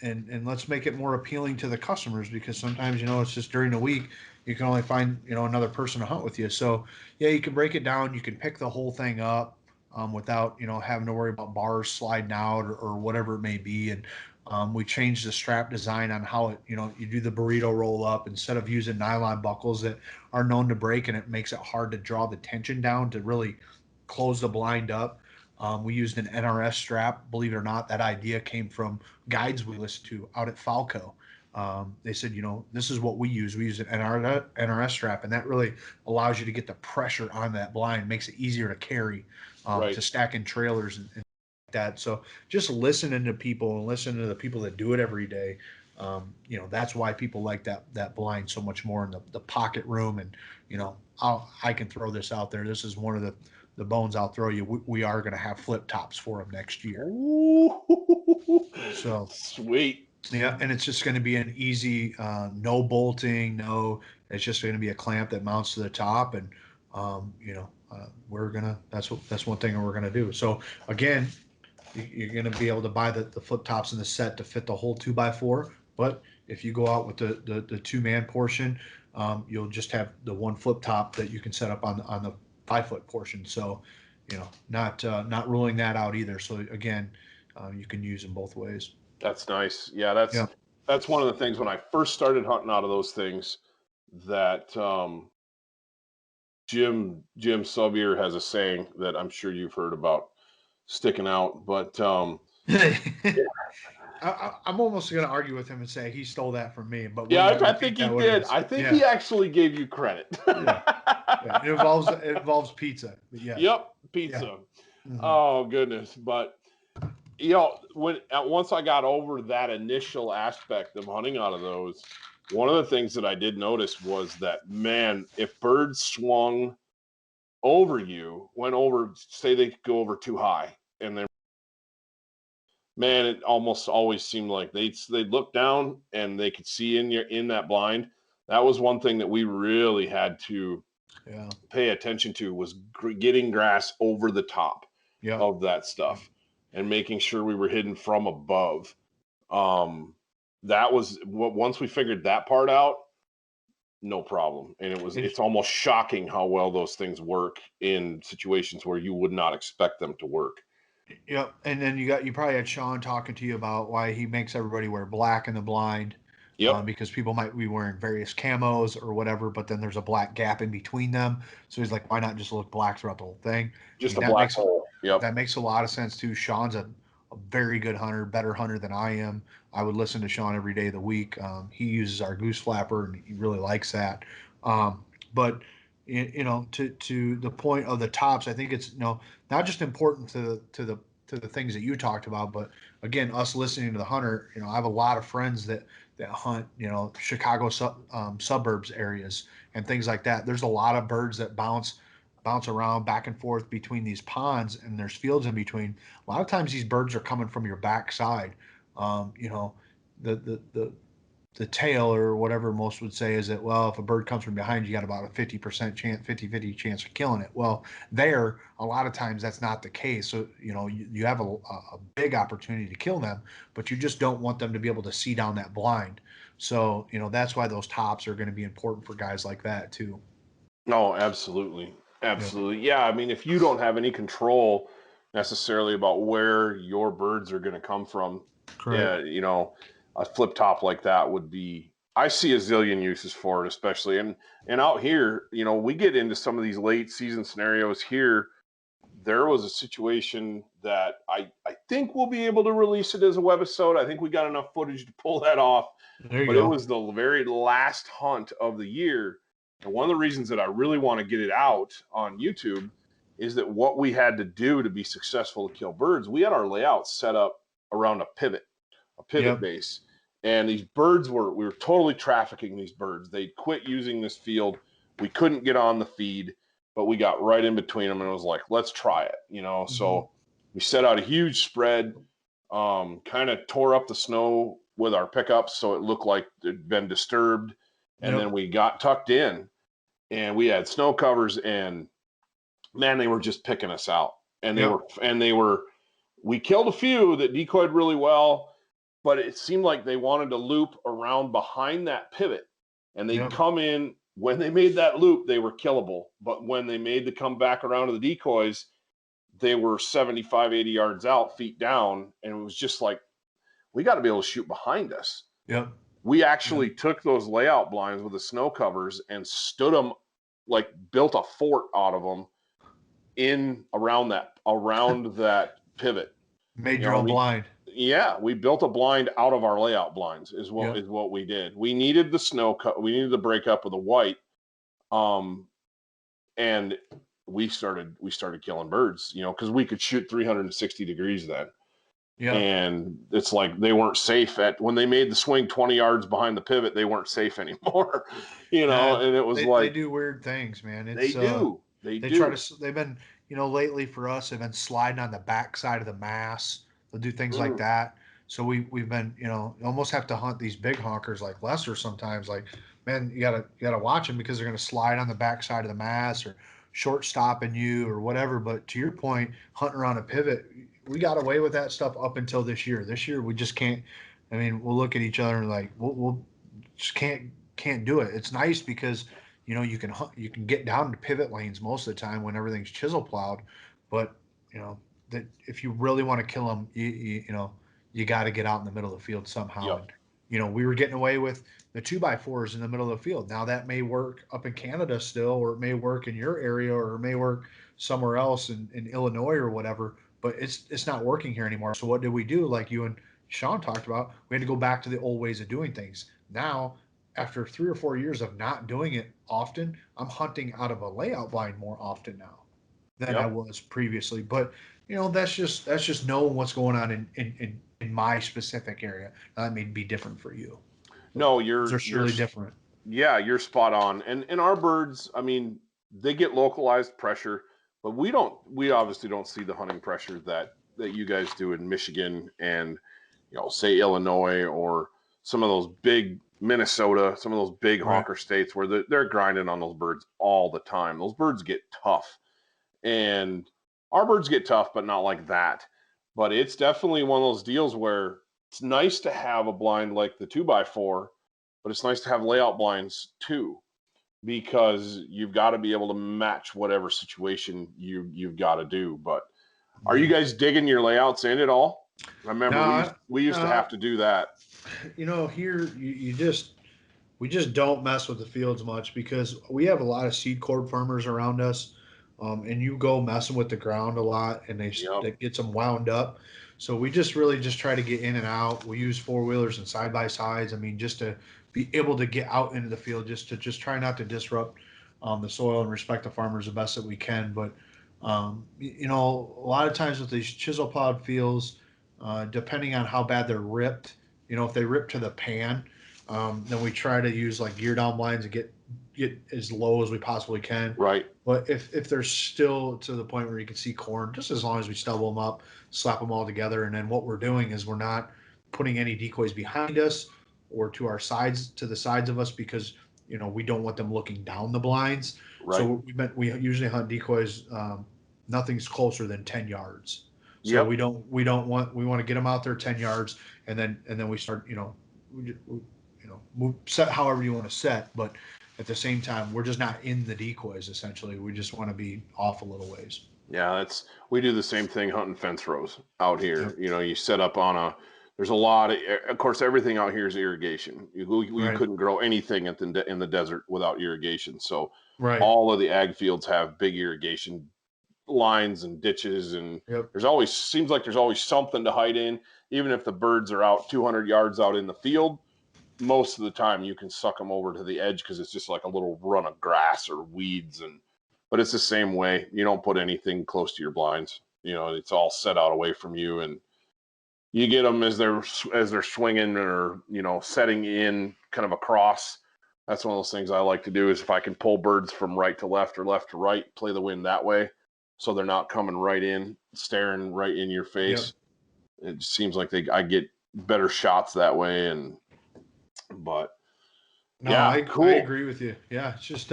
and let's make it more appealing to the customers, because sometimes it's just during the week you can only find another person to hunt with you. So yeah, you can break it down. You can pick the whole thing up, without having to worry about bars sliding out, or whatever it may be. And we changed the strap design on how it, you do the burrito roll up instead of using nylon buckles that are known to break, and it makes it hard to draw the tension down to really close the blind up. We used an NRS strap. Believe it or not, that idea came from guides we listened to out at Falco. They said, this is what we use. We use an NRS strap, and that really allows you to get the pressure on that blind, makes it easier to carry, right. to stack in trailers and that. So just listening to people and listening to the people that do it every day, that's why people like that blind so much more in the pocket room. And I can throw this out there. This is one of the bones I'll throw you. We are going to have flip tops for them next year. Ooh, So sweet. yeah, and it's just going to be an easy, no bolting, no. It's just going to be a clamp that mounts to the top, and we're gonna. That's one thing we're gonna do. So again, you're going to be able to buy the flip tops in the set to fit the whole 2x4. But if you go out with the 2-man portion, you'll just have the one flip top that you can set up on the 5 foot portion. So, not ruling that out either. So again, you can use them both ways. That's nice. Yeah, Yeah. that's one of the things when I first started hunting out of those things that Jim Subier has a saying that I'm sure you've heard about, sticking out. But I'm almost going to argue with him and say he stole that from me, but will yeah, you I repeat think he that what it did. is? I think Yeah, he actually gave you credit. yeah, yeah. It involves pizza. But yes. Yep, Yeah. pizza. Mhm. Oh goodness, but once I got over that initial aspect of hunting out of those, one of the things that I did notice was that, man, if birds swung over you, went over, say they could go over too high, and then, man, it almost always seemed like they'd look down and they could see in that blind. That was one thing that we really had to Yeah. pay attention to, was getting grass over the top Yeah. of that stuff and making sure we were hidden from above. That was what, once we figured that part out, no problem. And it's almost shocking how well those things work in situations where you would not expect them to work. Yep. And then you probably had Sean talking to you about why he makes everybody wear black in the blind, Yep. because people might be wearing various camos or whatever, but then there's a black gap in between them. So he's like, why not just look black throughout the whole thing? I Just mean, a black hole. Yep. that makes a lot of sense too. Sean's a a very good hunter, better hunter than I am. I would listen to Sean every day of the week. He uses our goose flapper, and he really likes that. But to the point of the tops, I think it's not just important to the things that you talked about, but again, us listening to the hunter. I have a lot of friends that hunt, Chicago suburbs areas and things like that. There's a lot of birds that bounce around back and forth between these ponds, and there's fields in between. A lot of times these birds are coming from your backside. The the tail, or whatever most would say, is that, well, if a bird comes from behind, you got about a 50% chance, 50 chance of killing it. Well, there, a lot of times that's not the case. So, you have a big opportunity to kill them, but you just don't want them to be able to see down that blind. So, that's why those tops are going to be important for guys like that too. No, absolutely. Yeah. Absolutely. Yeah. I mean, if you don't have any control necessarily about where your birds are going to come from, yeah, Correct. a flip top like that would be, I see a zillion uses for it, especially. And out here, we get into some of these late season scenarios here. There was a situation that I think we'll be able to release it as a webisode. I think we got enough footage to pull that off, There you but it go. was the very last hunt of the year. And one of the reasons that I really want to get it out on YouTube is that what we had to do to be successful to kill birds, we had our layout set up around a pivot Yep. base. And these birds we were totally trafficking these birds. They'd quit using this field. We couldn't get on the feed, but we got right in between them and it was like, let's try it, Mm-hmm. So we set out a huge spread, kind of tore up the snow with our pickups so it looked like it'd been disturbed. And Yep. then we got tucked in and we had snow covers, and man, they were just picking us out. And Yep. we killed a few that decoyed really well, but it seemed like they wanted to loop around behind that pivot, and they'd Yep. come in. When they made that loop, they were killable. But when they made the come back around to the decoys, they were 75, 80 yards out, feet down. And it was just like, we got to be able to shoot behind us. Yep. We Yep. actually took those layout blinds with the snow covers and stood them, like built a fort out of them around that pivot. Made You your know, own we blind. Yeah, we built a blind out of our layout blinds Yep. is what we did. We needed the we needed to break up with the white, and we started killing birds, because we could shoot 360 degrees then. Yep. And it's like they weren't safe when they made the swing 20 yards behind the pivot, they weren't safe anymore, Yeah, and it was they like, do weird things, man. they do, they They try do. to they've been, lately for us, they've been sliding on the back side of the mass. They'll do things like Mm, that. So we've been, you almost have to hunt these big honkers like Lester sometimes. Like, man, you gotta watch them because they're gonna slide on the back side of the mass, or short stopping you or whatever. But to your point, hunting around a pivot, we got away with that stuff up until this year. This year we just can't. I mean, we'll look at each other and like we'll just can't do it. It's nice because you can get down to pivot lanes most of the time when everything's chisel plowed, but that if you really want to kill them, you got to get out in the middle of the field somehow. yep, And we were getting away with the 2x4s in the middle of the field. Now that may work up in Canada still, or it may work in your area, or it may work somewhere else in Illinois or whatever. But it's not working here anymore. So what did we do? Like you and Sean talked about, we had to go back to the old ways of doing things. Now, after 3 or 4 years of not doing it often, I'm hunting out of a layout blind more often now than I yep. was previously. But that's just knowing what's going on in my specific area. That may be different for you, but No, those are surely different. yeah, you're spot on. And our birds, I mean, they get localized pressure, but we obviously don't see the hunting pressure that you guys do in Michigan and, say Illinois, or some of those big Minnesota, some of those big Right. honker states where they're grinding on those birds all the time. Those birds get tough. And our birds get tough, but not like that. But it's definitely one of those deals where it's nice to have a blind like the 2x4, but it's nice to have layout blinds too, because you've got to be able to match whatever situation you've got to do. But are you guys digging your layouts in at all? I remember No, we used to no. have to do that. Here you just we just don't mess with the fields much because we have a lot of seed cord farmers around us, and you go messing with the ground a lot, and Yep. that gets them wound up. So we just really just try to get in and out. We use four-wheelers and side-by-sides. I mean, just to be able to get out into the field, just try not to disrupt the soil and respect the farmers the best that we can. But a lot of times with these chisel plowed fields, depending on how bad they're ripped, if they rip to the pan, then we try to use like gear down blinds and get as low as we possibly can. Right. But if they're still to the point where you can see corn, just as long as we stubble them up, slap them all together, and then what we're doing is we're not putting any decoys behind us or to our sides, to the sides of us, because we don't want them looking down the blinds. Right. So we usually hunt decoys. Nothing's closer than 10 yards. So Yep. we want to get them out there 10 yards, and then we start set however you want to set, but at the same time we're just not in the decoys. Essentially, we just want to be off a little ways. Yeah, we do the same thing hunting fence rows out here. Yep. You set up there's a lot of course, everything out here is irrigation. You Right. couldn't grow anything in the desert without irrigation. So Right. all of the ag fields have big irrigation lines and ditches, and Yep. seems like there's always something to hide in. Even if the birds are out 200 yards out in the field, most of the time you can suck them over to the edge because it's just like a little run of grass or weeds. But it's the same way. You don't put anything close to your blinds. It's all set out away from you, and you get them as they're swinging or setting in kind of across. That's one of those things I like to do, is if I can pull birds from right to left or left to right, play the wind that way, so they're not coming right in, staring right in your face. Yep. It seems like I get better shots that way. Cool. I agree with you. Yeah, it's just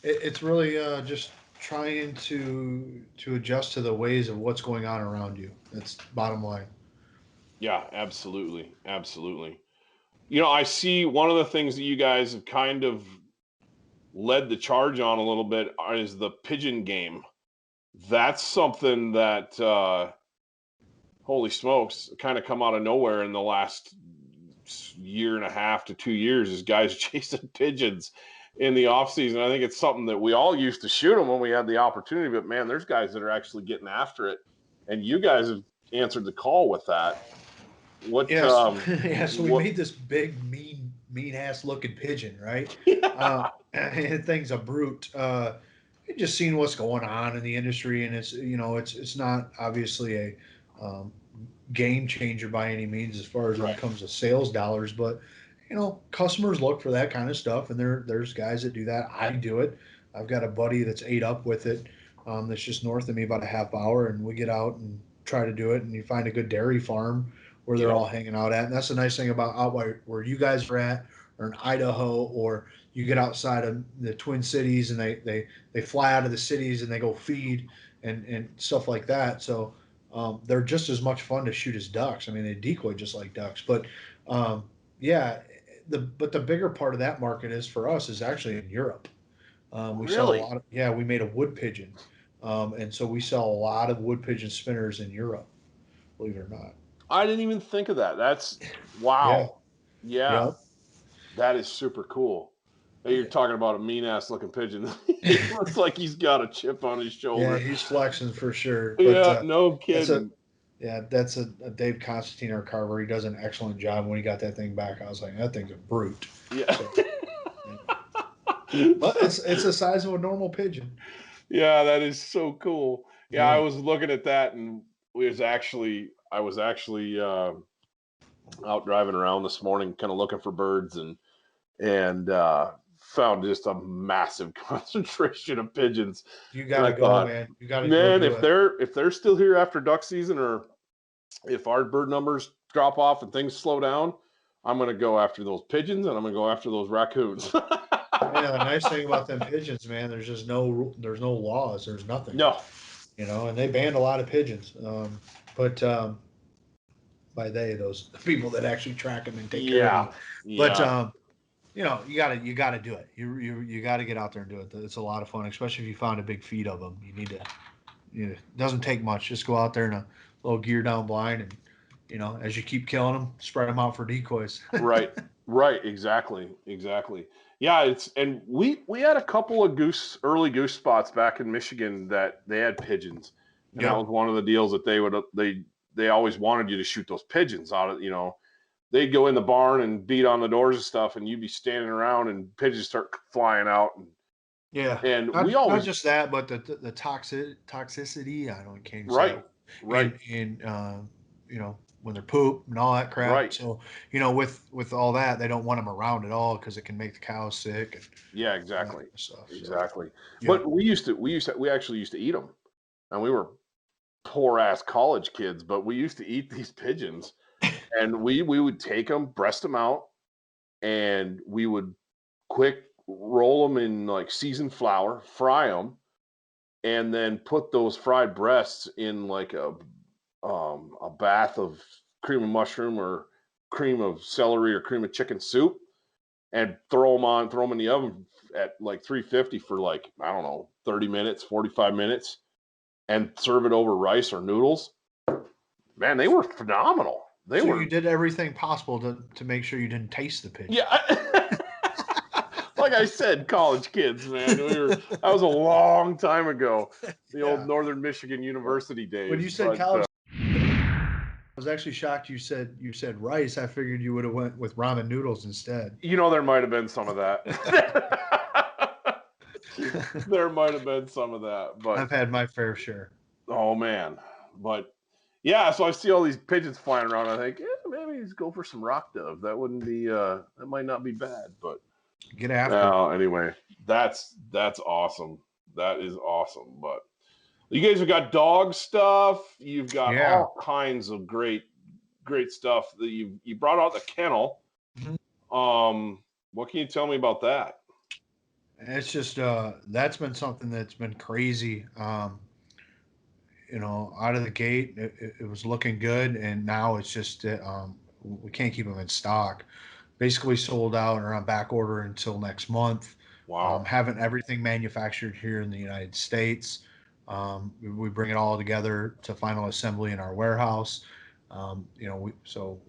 it's really just trying to adjust to the ways of what's going on around you. That's bottom line. Yeah, absolutely. I see one of the things that you guys have kind of led the charge on a little bit is the pigeon game. That's something that holy smokes, kind of come out of nowhere in the last year and a half to 2 years, is guys chasing pigeons in the off season. I think it's something that we all used to shoot them when we had the opportunity, but man, there's guys that are actually getting after it, and you guys have answered the call with that. So we made this big mean ass looking pigeon, right? And thing's a brute. Just seeing what's going on in the industry, and it's not obviously a game changer by any means as far as when it comes to sales dollars, but customers look for that kind of stuff, and there's guys that do that. I do it. I've got a buddy that's ate up with it, that's just north of me about a half hour, and we get out and try to do it, and you find a good dairy farm where they're all hanging out at. And that's the nice thing about out where you guys are at, or in Idaho, or you get outside of the Twin Cities, and they fly out of the cities and they go feed and stuff like that. So they're just as much fun to shoot as ducks. I mean, they decoy just like ducks. But the bigger part of that market is for us is actually in Europe. We sell a lot of, we made a wood pigeon. And so we sell a lot of wood pigeon spinners in Europe, believe it or not. I didn't even think of that. That's wow. Yeah. Yep. That is super cool. Hey, you're talking about a mean ass looking pigeon. He looks like he's got a chip on his shoulder. Yeah, he's flexing for sure. But, no kidding. That's a Dave Constantine, our carver. He does an excellent job. When he got that thing back, I was like, that thing's a brute. Yeah. So, but it's the size of a normal pigeon. Yeah, that is so cool. Yeah, I was looking at that, and I was actually out driving around this morning, kind of looking for birds, and found just a massive concentration of pigeons. You gotta go, man. You gotta man, if they're still here after duck season, or if our bird numbers drop off and things slow down, I'm gonna go after those pigeons, and I'm gonna go after those raccoons. Yeah, the nice thing about them pigeons, man, there's no laws, there's nothing. No. And they banned a lot of pigeons. But by those people that actually track them and take care of them. But you gotta do it. You gotta get out there and do it. It's a lot of fun, especially if you find a big feed of them. You need to. It doesn't take much. Just go out there in a little gear down blind, and as you keep killing them, spread them out for decoys. Right. Exactly. Yeah, and we had a couple of early goose spots back in Michigan that they had pigeons, and that was one of the deals that they always wanted you to shoot those pigeons out of, they'd go in the barn and beat on the doors and stuff, and you'd be standing around and pigeons start flying out. And we always, not just that, but the toxicity. I don't can't say right, it. right, When they're poop and all that crap. right. So with all that, they don't want them around at all because it can make the cows sick and Yeah, all that exactly. kind of stuff. So Exactly. yeah, But we actually used to eat them, and we were poor ass college kids, but we used to eat these pigeons, and we would take them, breast them out, and we would quick roll them in like seasoned flour, fry them, and then put those fried breasts in like a bath of cream of mushroom or cream of celery or cream of chicken soup, and throw them in the oven at like 350 for like, I don't know, 30 minutes, 45 minutes, and serve it over rice or noodles. Man, they were phenomenal. They so were, you did everything possible to make sure you didn't taste the pigeon. yeah. Like I said, college kids, man. That was a long time ago, the old Yeah. Northern Michigan University days. When you said but, college, I was actually shocked you said rice. I figured you would have went with ramen noodles instead. there might have been some of that. There might have been some of that, but I've had my fair share. oh man, but yeah. So I see all these pigeons flying around. I think, maybe let's go for some rock dove. That wouldn't be. That might not be bad. But Get after it. anyway, that's awesome. That is awesome. But you guys have got dog stuff. You've got Yeah. all kinds of great stuff. That you brought out the kennel. Mhm. What can you tell me about that? It's just that's been something that's been crazy. Out of the gate, it was looking good, and now it's just we can't keep them in stock. Basically sold out or on back order until next month. Wow. Having everything manufactured here in the United States. We bring it all together to final assembly in our warehouse. So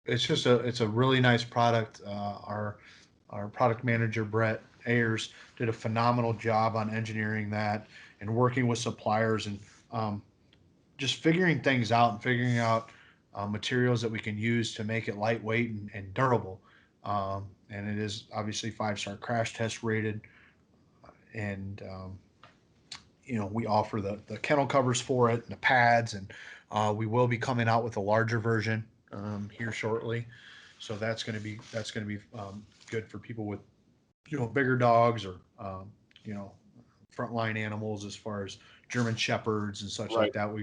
it's a really nice product. Our product manager Brett Ayers did a phenomenal job on engineering that and working with suppliers and just figuring things out and figuring out materials that we can use to make it lightweight and durable. And it is obviously 5-star crash test rated. And we offer the kennel covers for it and the pads, and we will be coming out with a larger version here shortly. So that's going to be good for people with bigger dogs or frontline animals as far as German shepherds and such Right. like that.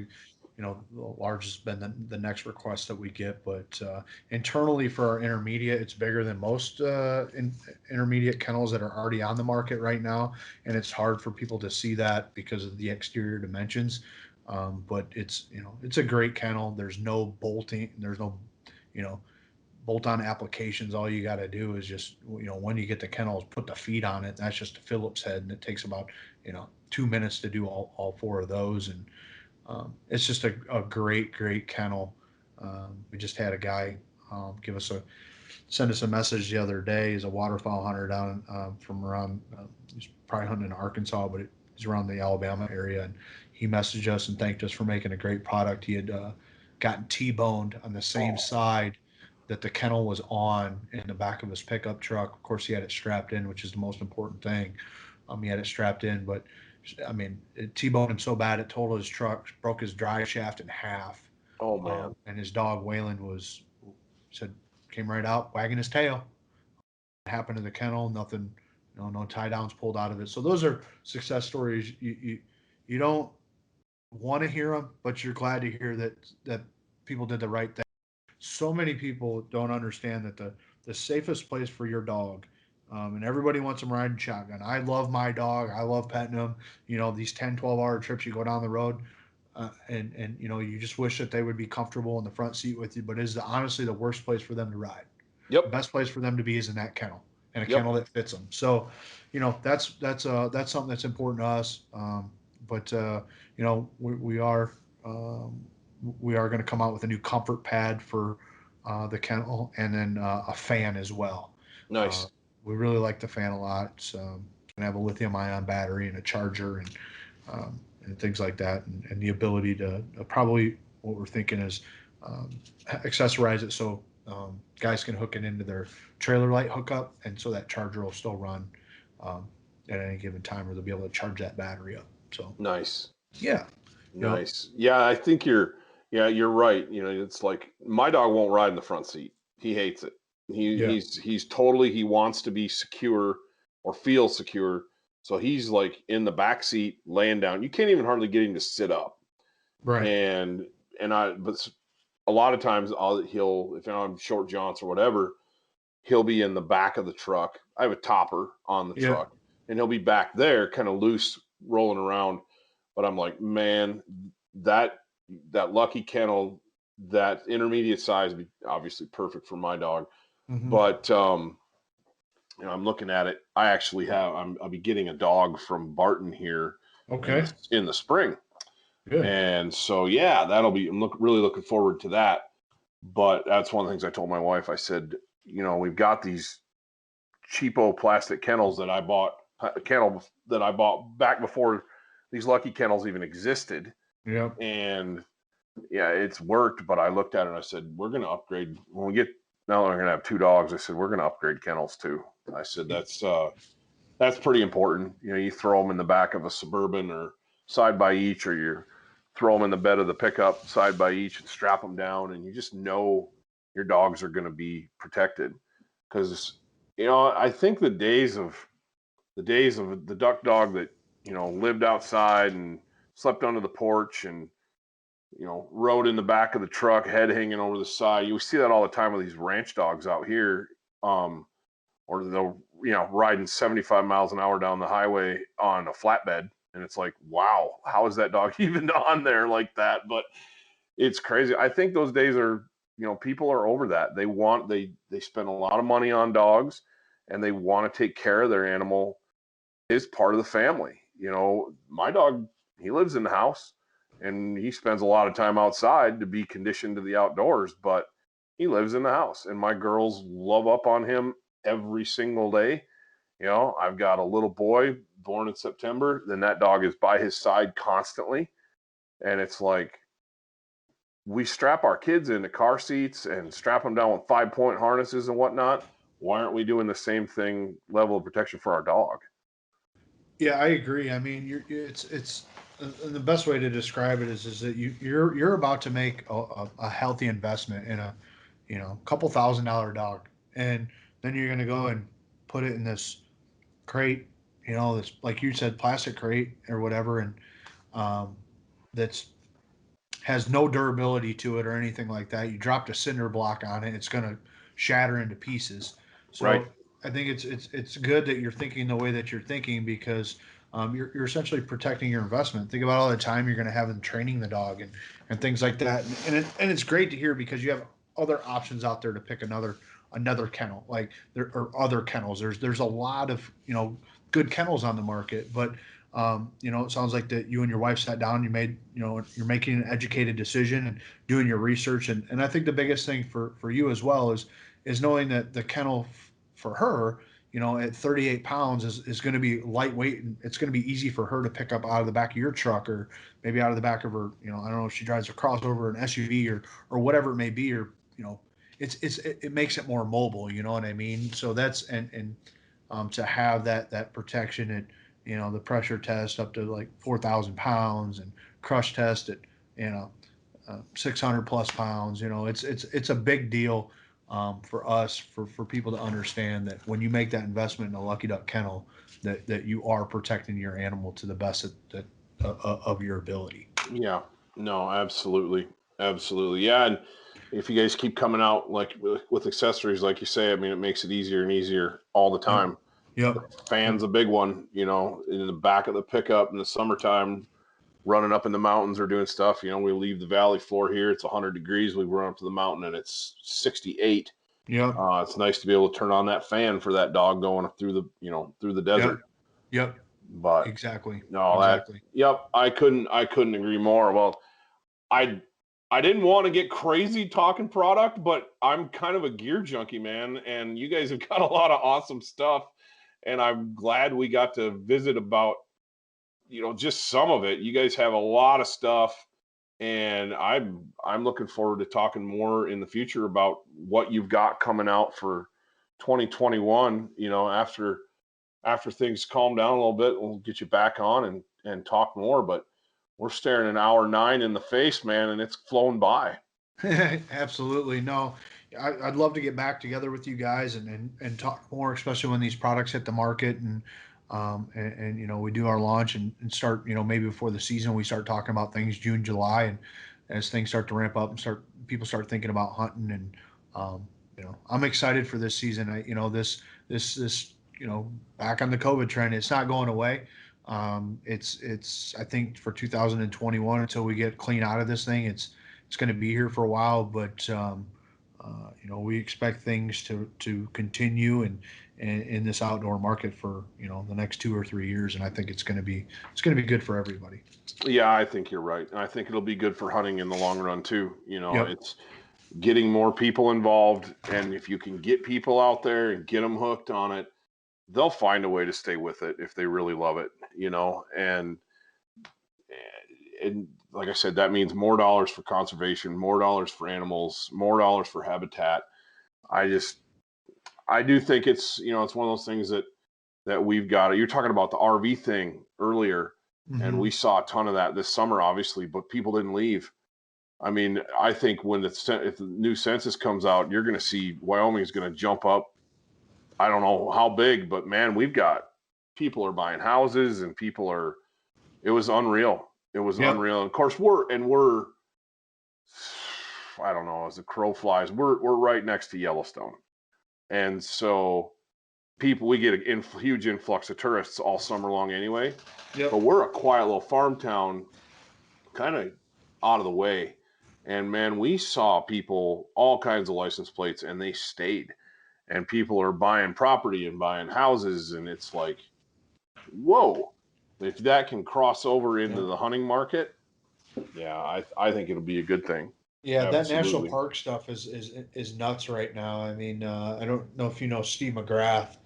The large has been the next request that we get, but internally for our intermediate, it's bigger than most intermediate kennels that are already on the market right now, and it's hard for people to see that because of the exterior dimensions. But it's a great kennel. There's no bolting. There's no you know bolt-on applications. All you got to do is just when you get the kennels, put the feet on it. That's just a Phillips head, and it takes about 2 minutes to do all four of those. And it's just a great kennel. We just had a guy send us a message the other day. He's a waterfowl hunter down from around. He's probably hunting in Arkansas, but he's around the Alabama area, and he messaged us and thanked us for making a great product. He had gotten T-boned on the same side that the kennel was on in the back of his pickup truck. Of course, he had it strapped in, which is the most important thing. He had it strapped in, but I mean, it T-boned him so bad it totaled his truck, broke his drive shaft in half. Oh man. And his dog Waylon came right out wagging his tail. It happened to the kennel, nothing, no tie downs pulled out of it. So those are success stories. You don't want to hear them, but you're glad to hear that people did the right thing. So many people don't understand that the safest place for your dog, and everybody wants them riding shotgun. I love my dog. I love petting them. These 10, 12-hour trips you go down the road, and you just wish that they would be comfortable in the front seat with you. But it is honestly the worst place for them to ride. The Yep. best place for them to be is in that kennel, and a Yep. kennel that fits them. So, that's something that's important to us. But we are going to come out with a new comfort pad for the kennel, and then a fan as well. Nice. We really like the fan a lot. It's going to have a lithium-ion battery and a charger and things like that, and the ability to probably what we're thinking is accessorize it so guys can hook it into their trailer light hookup, and so that charger will still run um, at any given time, or they'll be able to charge that battery up. So Nice. yeah, yep, Nice. Yeah, I think you're right. You know, it's like my dog won't ride in the front seat. He hates it. yeah, He's totally, he wants to be secure or feel secure. So he's like in the back seat laying down. You can't even hardly get him to sit up. right, And but a lot of times he'll, if I'm short jaunts or whatever, he'll be in the back of the truck. I have a topper on the yeah, truck, and he'll be back there kind of loose rolling around. But I'm like, man, that lucky kennel, that intermediate size, would be obviously perfect for my dog. hmm, But I'm looking at it. I actually I'll be getting a dog from Barton here okay, in the spring. good, And so, yeah, I'm really looking forward to that. But that's one of the things I told my wife. I said, we've got these cheapo plastic kennels that I bought, back before these lucky kennels even existed. yep, And yeah, it's worked. But I looked at it and I said, we're going to upgrade when we get, now that we're going to have 2 dogs. I said, we're going to upgrade kennels too. I said, that's pretty important. You throw them in the back of a Suburban or side by each, or you throw them in the bed of the pickup side by each and strap them down, and you just know your dogs are going to be protected. Because I think the days of the duck dog that lived outside and slept under the porch and rode in the back of the truck, head hanging over the side. You see that all the time with these ranch dogs out here. Or they'll riding 75 miles an hour down the highway on a flatbed, and it's like, wow, how is that dog even on there like that? But it's crazy. I think those days are, people are over that. They spend a lot of money on dogs, and they want to take care of their animal as part of the family. My dog, he lives in the house, and he spends a lot of time outside to be conditioned to the outdoors, but he lives in the house, and my girls love up on him every single day. I've got a little boy born in September, then that dog is by his side constantly. And it's like, we strap our kids into car seats and strap them down with 5-point harnesses and whatnot. Why aren't we doing the same thing, level of protection for our dog? yeah. I agree. I mean, it's the best way to describe it is that you're about to make a healthy investment in a couple $1,000 dog, and then you're gonna go and put it in this crate, this, like you said, plastic crate or whatever, and um, that's has no durability to it or anything like that. You dropped a cinder block on it, it's gonna shatter into pieces. Right. So I think it's good that you're thinking the way that you're thinking, because you're essentially protecting your investment. Think about all the time you're going to have in training the dog and things like that. And it's great to hear, because you have other options out there to pick another kennel, like there are other kennels. There's a lot of good kennels on the market, but it sounds like that you and your wife sat down, you made, you're making an educated decision and doing your research. And I think the biggest thing for you as well is knowing that the kennel for her, at 38 pounds is going to be lightweight, and it's going to be easy for her to pick up out of the back of your truck, or maybe out of the back of her, I don't know if she drives a crossover, an SUV, or whatever it may be, or, it makes it more mobile, you know what I mean? So that's, and to have that protection at, the pressure test up to like 4,000 pounds, and crush test at, 600 plus pounds. It's a big deal for us, for people to understand that when you make that investment in a Lucky Duck kennel, that you are protecting your animal to the best of your ability. Yeah. No, absolutely. Absolutely. Yeah. And if you guys keep coming out like with accessories, like you say, I mean, it makes it easier and easier all the Yep. time. Yep. Fan's a big one, in the back of the pickup in the summertime, running up in the mountains or doing stuff. We leave the valley floor here, it's 100 degrees. We run up to the mountain and it's 68. Yep. It's nice to be able to turn on that fan for that dog going through the Yep. desert. Yep. But Exactly. no, Exactly. yep, I couldn't agree more. Well, I I didn't want to get crazy talking product, but I'm kind of a gear junkie, man, and you guys have got a lot of awesome stuff, and I'm glad we got to visit about, just some of it. You guys have a lot of stuff and I'm looking forward to talking more in the future about what you've got coming out for 2021. After things calm down a little bit, we'll get you back on and talk more. But we're staring an hour 9 in the face, man, and it's flown by. Absolutely. No, I'd love to get back together with you guys and talk more, especially when these products hit the market and we do our launch and start, maybe before the season, we start talking about things June, July. And as things start to ramp up and people start thinking about hunting. And, I'm excited for this season. Back on the COVID trend, it's not going away. I think for 2021, until we get clean out of this thing, it's going to be here for a while, but we expect things to continue and in this outdoor market for the next 2 or 3 years, and I think it's going to be good for everybody. Yeah, I think you're right, and I think it'll be good for hunting in the long run too. Yep. It's getting more people involved, and if you can get people out there and get them hooked on it, they'll find a way to stay with it if they really love it. And like I said, that means more dollars for conservation, more dollars for animals, more dollars for habitat. I do think it's it's one of those things that we've got. You're talking about the RV thing earlier, and we saw a ton of that this summer, obviously, but people didn't leave. I mean, I think if the new census comes out, you're going to see Wyoming is going to jump up. I don't know how big, but man, people are buying houses and it was unreal. It was unreal. And of course, we're I don't know, as the crow flies, we're right next to Yellowstone. And so we get a huge influx of tourists all summer long anyway. Yep. But we're a quiet little farm town, kind of out of the way. And man, we saw people, all kinds of license plates, and they stayed. And people are buying property and buying houses, and it's like, whoa. If that can cross over into the hunting market, yeah, I think it'll be a good thing. Yeah, that Absolutely. national park stuff is nuts right now. I mean, I don't know if you know Steve McGrath.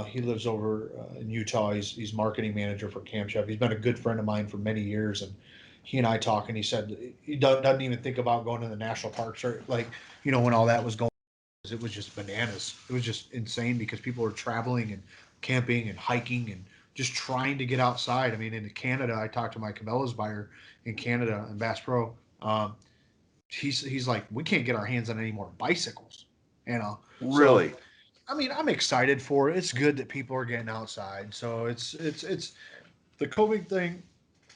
He lives over in Utah. He's marketing manager for Camp Chef. He's been a good friend of mine for many years, and he and I talk, and he said he doesn't even think about going to the national parks, or like when all that was going. It was just bananas. It was just insane because people were traveling and camping and hiking and just trying to get outside. I mean, in Canada, I talked to my Cabela's buyer in Canada and Bass Pro. He's like, we can't get our hands on any more bicycles, you know. Really? So, I mean, I'm excited for it. It's good that people are getting outside. So it's the COVID thing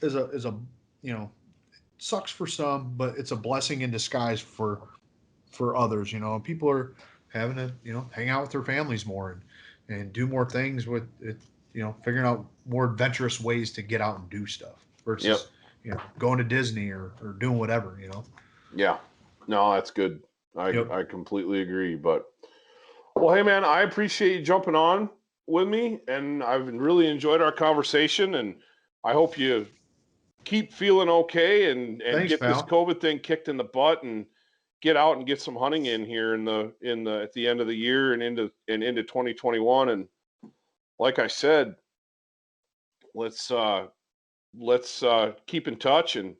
is a sucks for some, but it's a blessing in disguise for others. People are having to hang out with their families more and do more things with it. Figuring out more adventurous ways to get out and do stuff versus going to Disney or doing whatever. Yeah. No, that's good. Yep. I completely agree. But well, hey man, I appreciate you jumping on with me, and I've really enjoyed our conversation, and I hope you keep feeling okay and Thanks, get this pal. COVID thing kicked in the butt and get out and get some hunting in here at the end of the year and into 2021. And like I said, let's keep in touch, and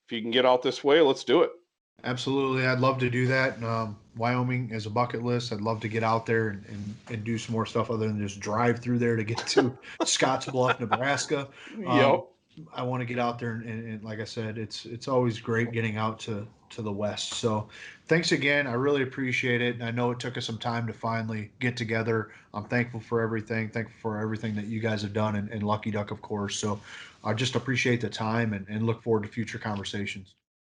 if you can get out this way, let's do it. Absolutely. I'd love to do that. Wyoming is a bucket list. I'd love to get out there and do some more stuff other than just drive through there to get to Scottsbluff, Nebraska. Yep. I want to get out there and like I said, it's always great getting out to the west. So thanks again. I really appreciate it. I know it took us some time to finally get together. I'm thankful for everything. Thankful for everything that you guys have done and Lucky Duck, of course. So I just appreciate the time and look forward to future conversations.